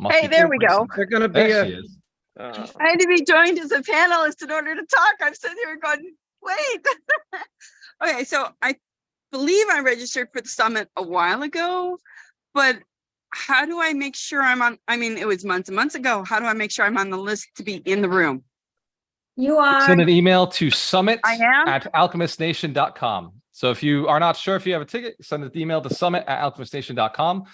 Hey, there we go. They're going to be There she is. I had to be joined as a panelist in order to talk. I'm sitting here going, wait. Okay, so I believe I registered for the summit a while ago, but how do I make sure I'm on? I mean, it was months and months ago. How do I make sure I'm on the list to be in the room? You are. Send an email to summit@alchemistnation.com. So if you are not sure if you have a ticket, send an email to summit@alchemistnation.com.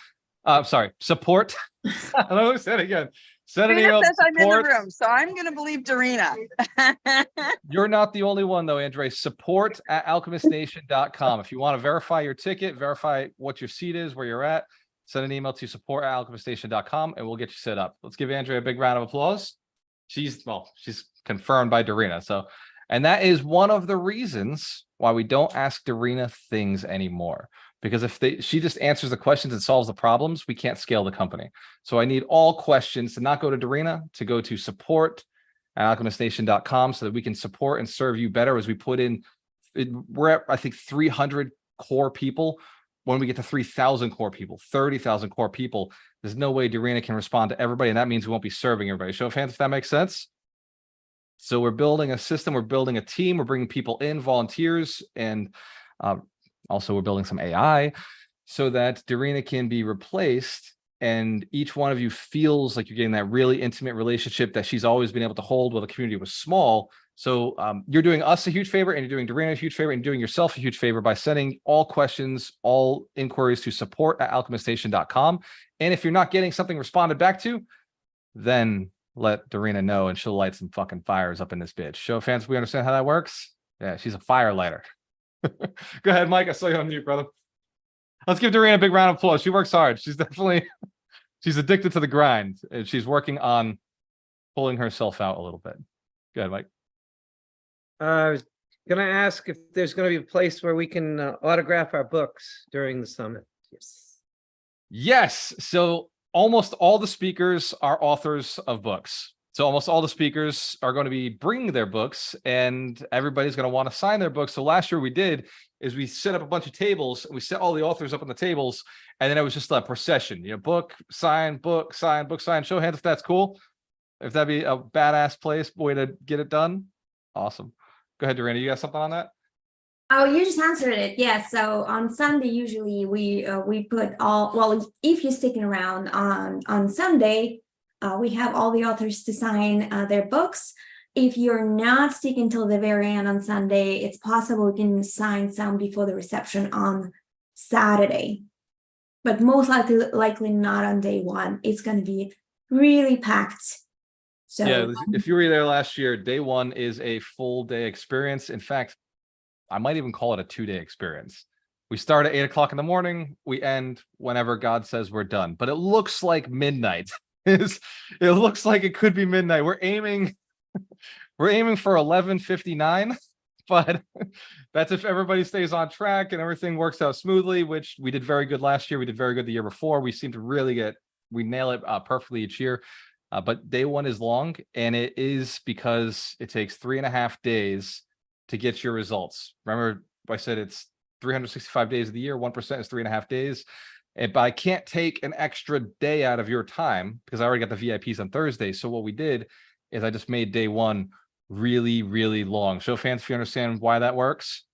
Sorry, support. I don't know, say it again. Send an email. Says I'm in the room, so I'm going to believe Darina. You're not the only one, though, Andre. Support@alchemistnation.com. If you want to verify your ticket, verify what your seat is, where you're at, send an email to support@alchemistnation.com, and we'll get you set up. Let's give Andre a big round of applause. She's confirmed by Darina. So, and that is one of the reasons why we don't ask Darina things anymore. Because if she just answers the questions and solves the problems, we can't scale the company. So I need all questions to not go to Darina, to go to support@alchemistnation.com so that we can support and serve you better as we put in. We're at, I think, 300 core people. When we get to 3,000 core people, 30,000 core people, there's no way Darina can respond to everybody. And that means we won't be serving everybody. Show of hands if that makes sense. So we're building a system. We're building a team. We're bringing people in, volunteers, and also we're building some AI so that Darina can be replaced and each one of you feels like you're getting that really intimate relationship that she's always been able to hold while the community was small. So you're doing us a huge favor, and you're doing Darina a huge favor, and doing yourself a huge favor by sending all questions, all inquiries to support@alchemistnation.com. And if you're not getting something responded back to, then let Darina know and she'll light some fucking fires up in this bitch. Show of hands, we understand how that works? Yeah, she's a fire lighter. Go ahead, Mike. I saw you on mute, brother. Let's give Darina a big round of applause. She works hard. She's addicted to the grind, and she's working on pulling herself out a little bit. Go ahead, Mike. I was going to ask if there's going to be a place where we can autograph our books during the summit. Yes. So almost all the speakers are authors of books. So almost all the speakers are going to be bringing their books, and everybody's going to want to sign their books. So last year we we set up a bunch of tables, and we set all the authors up on the tables, and then it was just a procession, book, sign, book, sign, book, sign. Show of hands if that's cool. If that'd be a badass way to get it done. Awesome. Go ahead, Darina. You got something on that? Oh, you just answered it. Yeah. So on Sunday, usually we put all, well, if you're sticking around on Sunday, we have all the authors to sign their books. if you're not sticking till the very end on Sunday, it's possible we can sign some before the reception on Saturday. But most likely not on day one. It's going to be really packed. So Yeah, if you were there last year, day one is a full day experience. In fact, I might even call it a 2-day experience. We start at 8 o'clock in the morning. We end whenever God says we're done. But it looks like midnight. It looks like it could be midnight. We're aiming for 11:59, but that's if everybody stays on track and everything works out smoothly, which we did very good last year. We did very good the year before. We seem to really we nail it perfectly each year. But day one is long, and it is because it takes 3.5 days to get your results. Remember, I said it's 365 days of the year, 1% is 3.5 days. But I can't take an extra day out of your time because I already got the VIPs on Thursday. So what we did is I just made day one really, really long. Show fans if you understand why that works.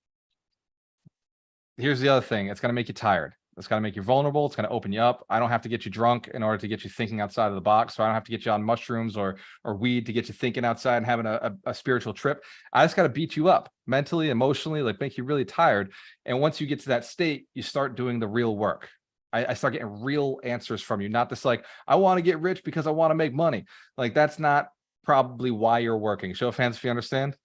Here's the other thing. It's going to make you tired. It's going to make you vulnerable. It's going to open you up. I don't have to get you drunk in order to get you thinking outside of the box. So I don't have to get you on mushrooms or weed to get you thinking outside and having a spiritual trip. I just got to beat you up mentally, emotionally, like make you really tired. And once you get to that state, you start doing the real work. I start getting real answers from you, not this like, I want to get rich because I want to make money. Like that's not probably why you're working. Show of hands if you understand.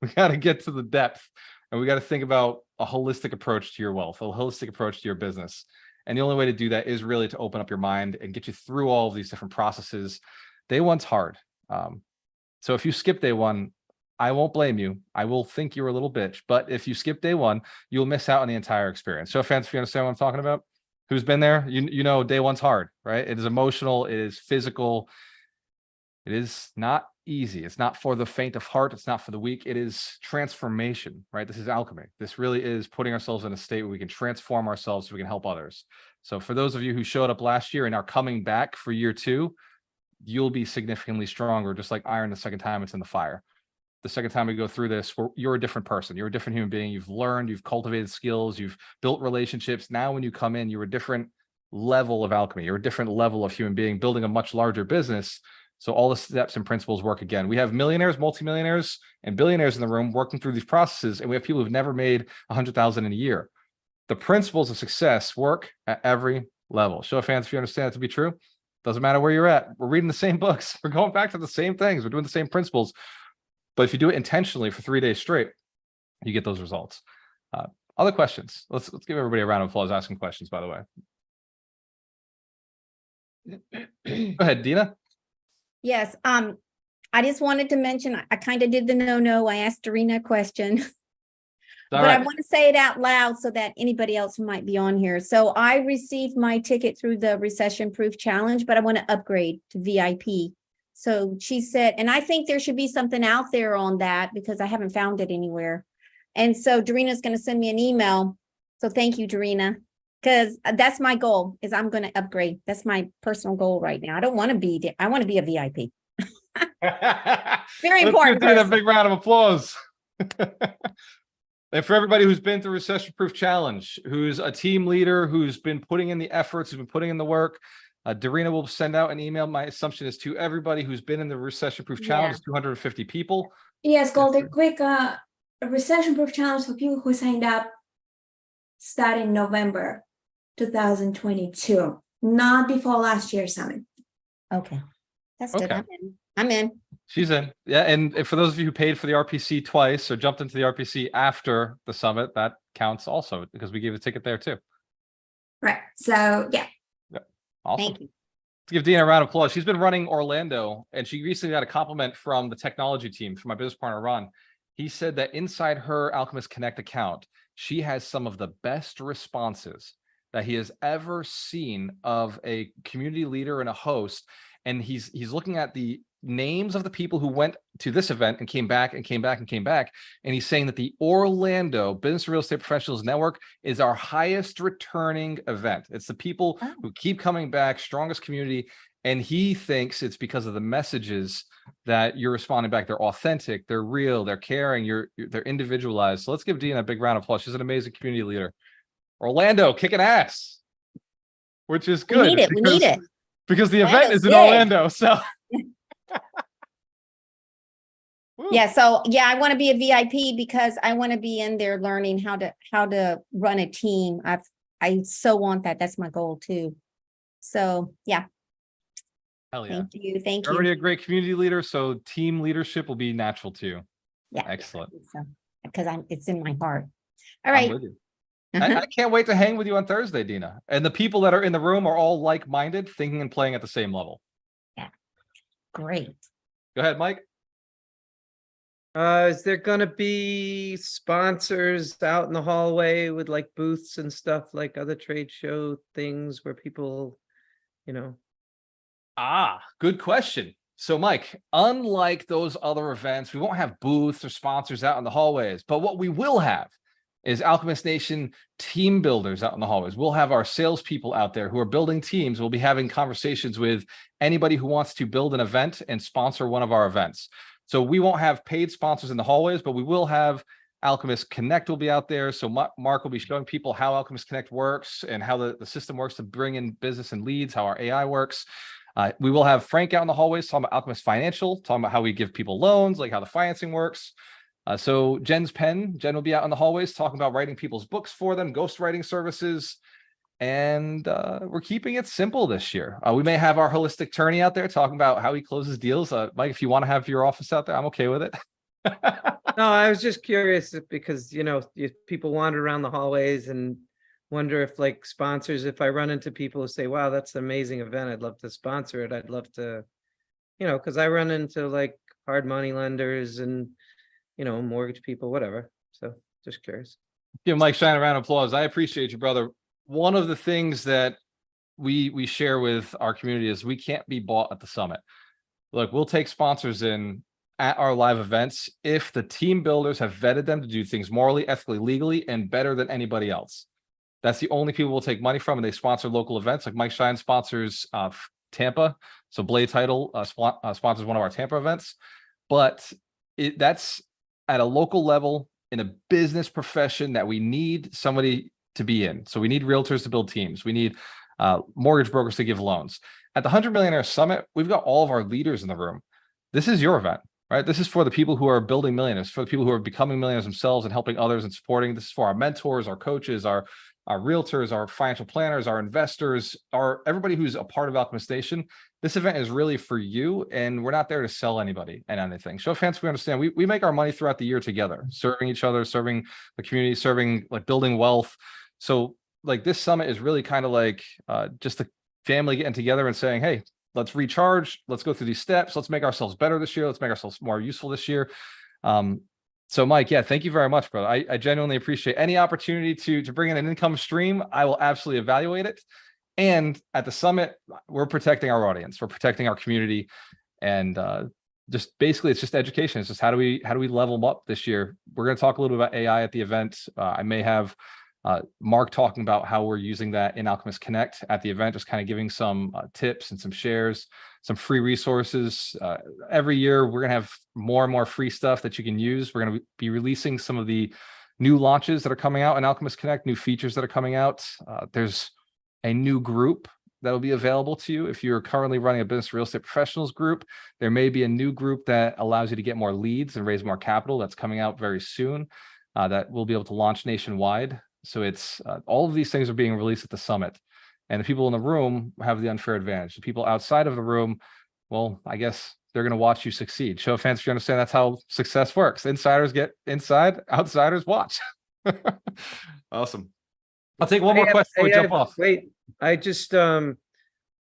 We got to get to the depth, and we got to think about a holistic approach to your wealth, a holistic approach to your business. And the only way to do that is really to open up your mind and get you through all of these different processes. Day one's hard. So if you skip day one, I won't blame you. I will think you're a little bitch, but if you skip day one, you'll miss out on the entire experience. Show of hands if you understand what I'm talking about. Who's been there? You know, day one's hard, right? It is emotional. It is physical. It is not easy. It's not for the faint of heart. It's not for the weak. It is transformation, right? This is alchemy. This really is putting ourselves in a state where we can transform ourselves so we can help others. So for those of you who showed up last year and are coming back for year two, you'll be significantly stronger, just like iron the second time it's in the fire. The second time we go through this, you're a different person. You're a different human being. You've learned, you've cultivated skills, you've built relationships. Now, when you come in, you're a different level of alchemy. You're a different level of human being, building a much larger business. So all the steps and principles work again. We have millionaires, multimillionaires, and billionaires in the room working through these processes, and we have people who've never made 100,000 in a year. The principles of success work at every level. Show of hands if you understand it to be true. Doesn't matter where you're at. We're reading the same books. We're going back to the same things. We're doing the same principles. But if you do it intentionally for 3 days straight, you get those results. Other questions? Let's give everybody a round of applause asking questions, by the way. Go ahead, Dina. Yes, I just wanted to mention, I kind of did the no. I asked Dorina a question, but I want to say it out loud so that anybody else who might be on here. So I received my ticket through the Recession Proof Challenge, but I want to upgrade to VIP. So she said, and I think there should be something out there on that because I haven't found it anywhere. And so Dorina's going to send me an email. So thank you, Dorina, because that's my goal is I'm going to upgrade. That's my personal goal right now. I don't want to be, I want to be a VIP. Very important. Let's give a big round of applause. And for everybody who's been through Recession Proof Challenge, who's a team leader, who's been putting in the efforts, who's been putting in the work, Dorina will send out an email. My assumption is to everybody who's been in the Recession Proof Challenge, 250 people. Yes, Golden, quick Recession Proof Challenge for people who signed up starting November 2022, not before last year's summit. Okay. That's good. Okay. I'm in. She's in. Yeah. And for those of you who paid for the RPC twice or jumped into the RPC after the summit, that counts also because we gave a ticket there too. Right. So yeah. Awesome. Thank you. To give Dina a round of applause. She's been running Orlando, and she recently got a compliment from the technology team, from my business partner, Ron. He said that inside her Alchemist Connect account, she has some of the best responses that he has ever seen of a community leader and a host. And he's looking at the names of the people who went to this event and came back and came back and came back. And he's saying that the Orlando Business and Real Estate Professionals Network is our highest returning event. It's the people who keep coming back, strongest community. And he thinks it's because of the messages that you're responding back. They're authentic, they're real, they're caring, they're individualized. So let's give Dina a big round of applause. She's an amazing community leader. Orlando kicking ass, which is good. We need it. We need it. Because the event is in big. Orlando. So Woo. Yeah, so yeah, I want to be a VIP because I want to be in there learning how to run a team. I so want that. That's my goal too. So yeah, Hell yeah. thank you. Thank You're already you. a great community leader, so team leadership will be natural too. Yeah. Excellent. So because it's in my heart. All I'm right. with you. I can't wait to hang with you on Thursday, Dina. And the people that are in the room are all like-minded, thinking and playing at the same level. Great. Go ahead, Mike. Is there gonna be sponsors out in the hallway with like booths and stuff like other trade show things where people, you know? Good question. So, Mike, unlike those other events, we won't have booths or sponsors out in the hallways, but what we will have is Alchemist Nation team builders out in the hallways. We'll have our salespeople out there who are building teams. We'll be having conversations with anybody who wants to build an event and sponsor one of our events. So we won't have paid sponsors in the hallways, but we will have Alchemist Connect will be out there. So Mark will be showing people how Alchemist Connect works and how the system works to bring in business and leads, how our AI works. We will have Frank out in the hallways talking about Alchemist Financial, talking about how we give people loans, like how the financing works. So Jen will be out in the hallways talking about writing people's books for them, ghostwriting services. And we're keeping it simple this year. We may have our holistic attorney out there talking about how he closes deals. Mike, if you want to have your office out there, I'm okay with it. No, I was just curious because, people wander around the hallways and wonder if like sponsors, if I run into people who say, wow, that's an amazing event, I'd love to sponsor it. I'd love to, because I run into like hard money lenders and, mortgage people, whatever. So just curious. Give Mike Shine a round of applause. I appreciate you, brother. One of the things that we share with our community is we can't be bought at the summit. Look, we'll take sponsors in at our live events if the team builders have vetted them to do things morally, ethically, legally, and better than anybody else. That's the only people we'll take money from, and they sponsor local events. Like Mike Shine sponsors Tampa. So Blade Title sponsors one of our Tampa events. But that's at a local level in a business profession that we need somebody to be in. So we need realtors to build teams. We need mortgage brokers to give loans. At the 100 Millionaires Summit, we've got all of our leaders in the room. This is your event, right? This is for the people who are building millionaires, for the people who are becoming millionaires themselves and helping others and supporting. This is for our mentors, our coaches, our realtors, our financial planners, our investors, everybody who's a part of Alchemist Nation. This event is really for you, and we're not there to sell anybody and anything. Show of hands, we understand. We make our money throughout the year together, serving each other, serving the community, serving, like building wealth. So like this summit is really kind of like just the family getting together and saying, hey, let's recharge. Let's go through these steps. Let's make ourselves better this year. Let's make ourselves more useful this year. So Mike, yeah, thank you very much, brother. I genuinely appreciate any opportunity to bring in an income stream. I will absolutely evaluate it. And at the summit, we're protecting our audience. We're protecting our community. And just basically, it's just education. It's just how do we level them up this year? We're going to talk a little bit about AI at the event. I may have Mark talking about how we're using that in Alchemist Connect at the event, just kind of giving some tips and some shares, some free resources. Every year, we're going to have more and more free stuff that you can use. We're going to be releasing some of the new launches that are coming out in Alchemist Connect, new features that are coming out. There's a new group that will be available to you. If you're currently running a business real estate professionals group, there may be a new group that allows you to get more leads and raise more capital that's coming out very soon that we'll be able to launch nationwide. So it's all of these things are being released at the summit, and the people in the room have the unfair advantage. The people outside of the room, well, I guess they're going to watch you succeed. Show of hands if you understand that's how success works. Insiders get inside, outsiders watch. Awesome. I'll take one more question before we jump off. Wait, I just I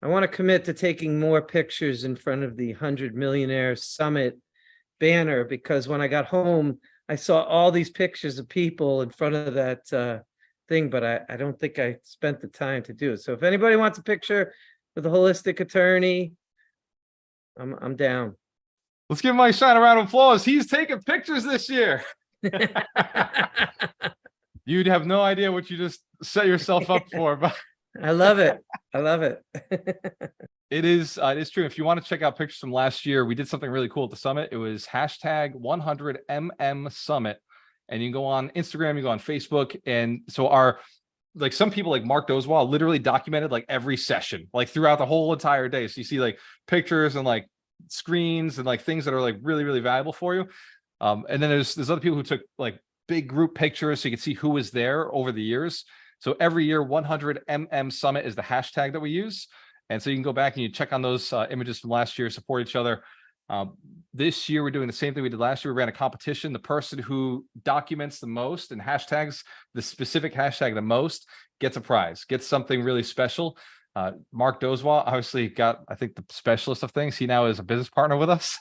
want to commit to taking more pictures in front of the 100 Millionaires Summit banner, because when I got home, I saw all these pictures of people in front of that thing, but I don't think I spent the time to do it. So if anybody wants a picture with a holistic attorney, I'm down. Let's give Mike Shine a round of applause. He's taking pictures this year. You'd have no idea what you just set yourself up for, but I love it. I love it. it is true. If you want to check out pictures from last year, we did something really cool at the summit. It was hashtag 100mm Summit. And you can go on Instagram, you go on Facebook. And so like some people like Mark Doswell literally documented like every session, like throughout the whole entire day. So you see like pictures and like screens and like things that are like really, really valuable for you. And then there's other people who took like big group pictures so you can see who was there over the years. So every year, 100mm Summit is the hashtag that we use. And so you can go back and you check on those images from last year, support each other. This year, we're doing the same thing we did last year. We ran a competition. The person who documents the most and hashtags the specific hashtag the most gets a prize, gets something really special. Mark Dozwa obviously got, I think, the specialist of things. He now is a business partner with us.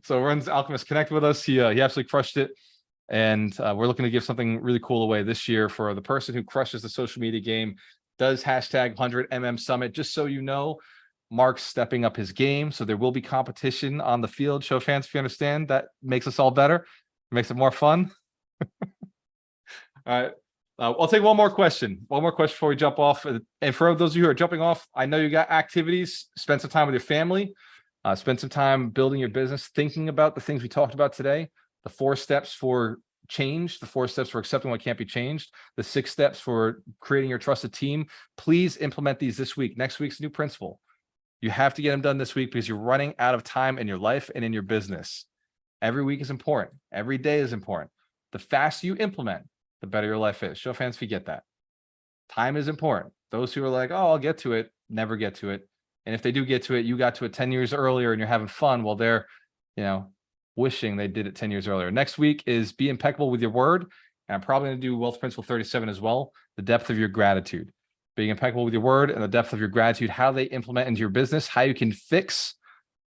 So runs Alchemist Connect with us. He absolutely crushed it. And we're looking to give something really cool away this year for the person who crushes the social media game, does hashtag 100mm Summit. Just so you know, Mark's stepping up his game. So there will be competition on the field. Show fans, if you understand, that makes us all better. It makes it more fun. All right. I'll take one more question. One more question before we jump off. And for those of you who are jumping off, I know you got activities. Spend some time with your family. Spend some time building your business, thinking about the things we talked about today. The 4 steps for change, the 4 steps for accepting what can't be changed, the 6 steps for creating your trusted team. Please implement these this week. Next week's new principle. You have to get them done this week because you're running out of time in your life and in your business. Every week is important. Every day is important. The faster you implement, the better your life is. Show fans if you get that. Time is important. Those who are like, oh, I'll get to it, never get to it. And if they do get to it, you got to it 10 years earlier and you're having fun while they're, wishing they did it 10 years earlier. Next week is be impeccable with your word. And I'm probably going to do Wealth Principle 37 as well. The depth of your gratitude. Being impeccable with your word and the depth of your gratitude, how they implement into your business, how you can fix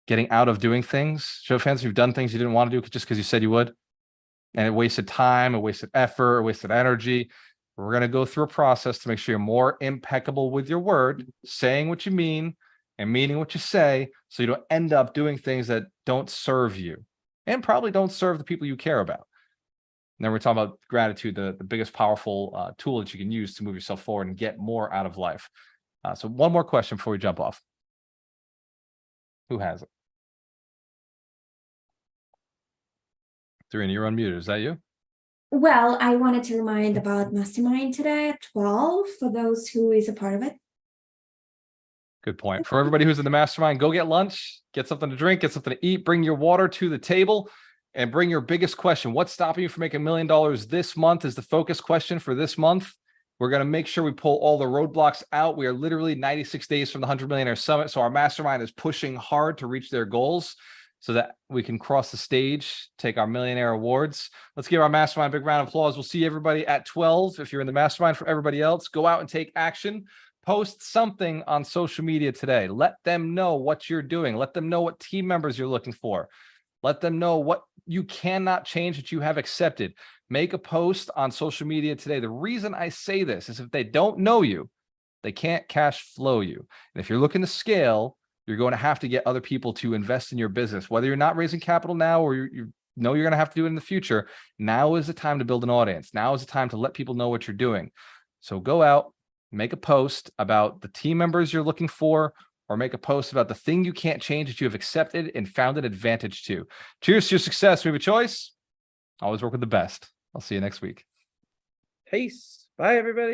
getting out of doing things. Show fans you've done things you didn't want to do just because you said you would. And it wasted time, it wasted effort, it wasted energy. We're going to go through a process to make sure you're more impeccable with your word, saying what you mean and meaning what you say, so you don't end up doing things that don't serve you and probably don't serve the people you care about. And then we're talking about gratitude, the biggest powerful tool that you can use to move yourself forward and get more out of life. So one more question before we jump off. Who has it? Doreen, you're unmuted. Is that you? Well, I wanted to remind about Mastermind today at 12 for those who is a part of it. Good point. For everybody who's in the mastermind, go get lunch, get something to drink, get something to eat, bring your water to the table, and bring your biggest question. What's stopping you from making $1 million this month is the focus question for this month. We're going to make sure we pull all the roadblocks out. We are literally 96 days from the 100 Millionaire Summit. So our mastermind is pushing hard to reach their goals so that we can cross the stage, take our millionaire awards. Let's give our mastermind a big round of applause. We'll see everybody at 12. If you're in the mastermind, for everybody else, go out and take action. Post something on social media today. Let them know what you're doing. Let them know what team members you're looking for. Let them know what you cannot change that you have accepted. Make a post on social media today. The reason I say this is if they don't know you, they can't cash flow you. And if you're looking to scale, you're going to have to get other people to invest in your business. Whether you're not raising capital now or you know you're going to have to do it in the future, now is the time to build an audience. Now is the time to let people know what you're doing. So go out, make a post about the team members you're looking for, or make a post about the thing you can't change that you have accepted and found an advantage to. Cheers to your success. We have a choice. Always work with the best. I'll see you next week. Peace. Bye, everybody.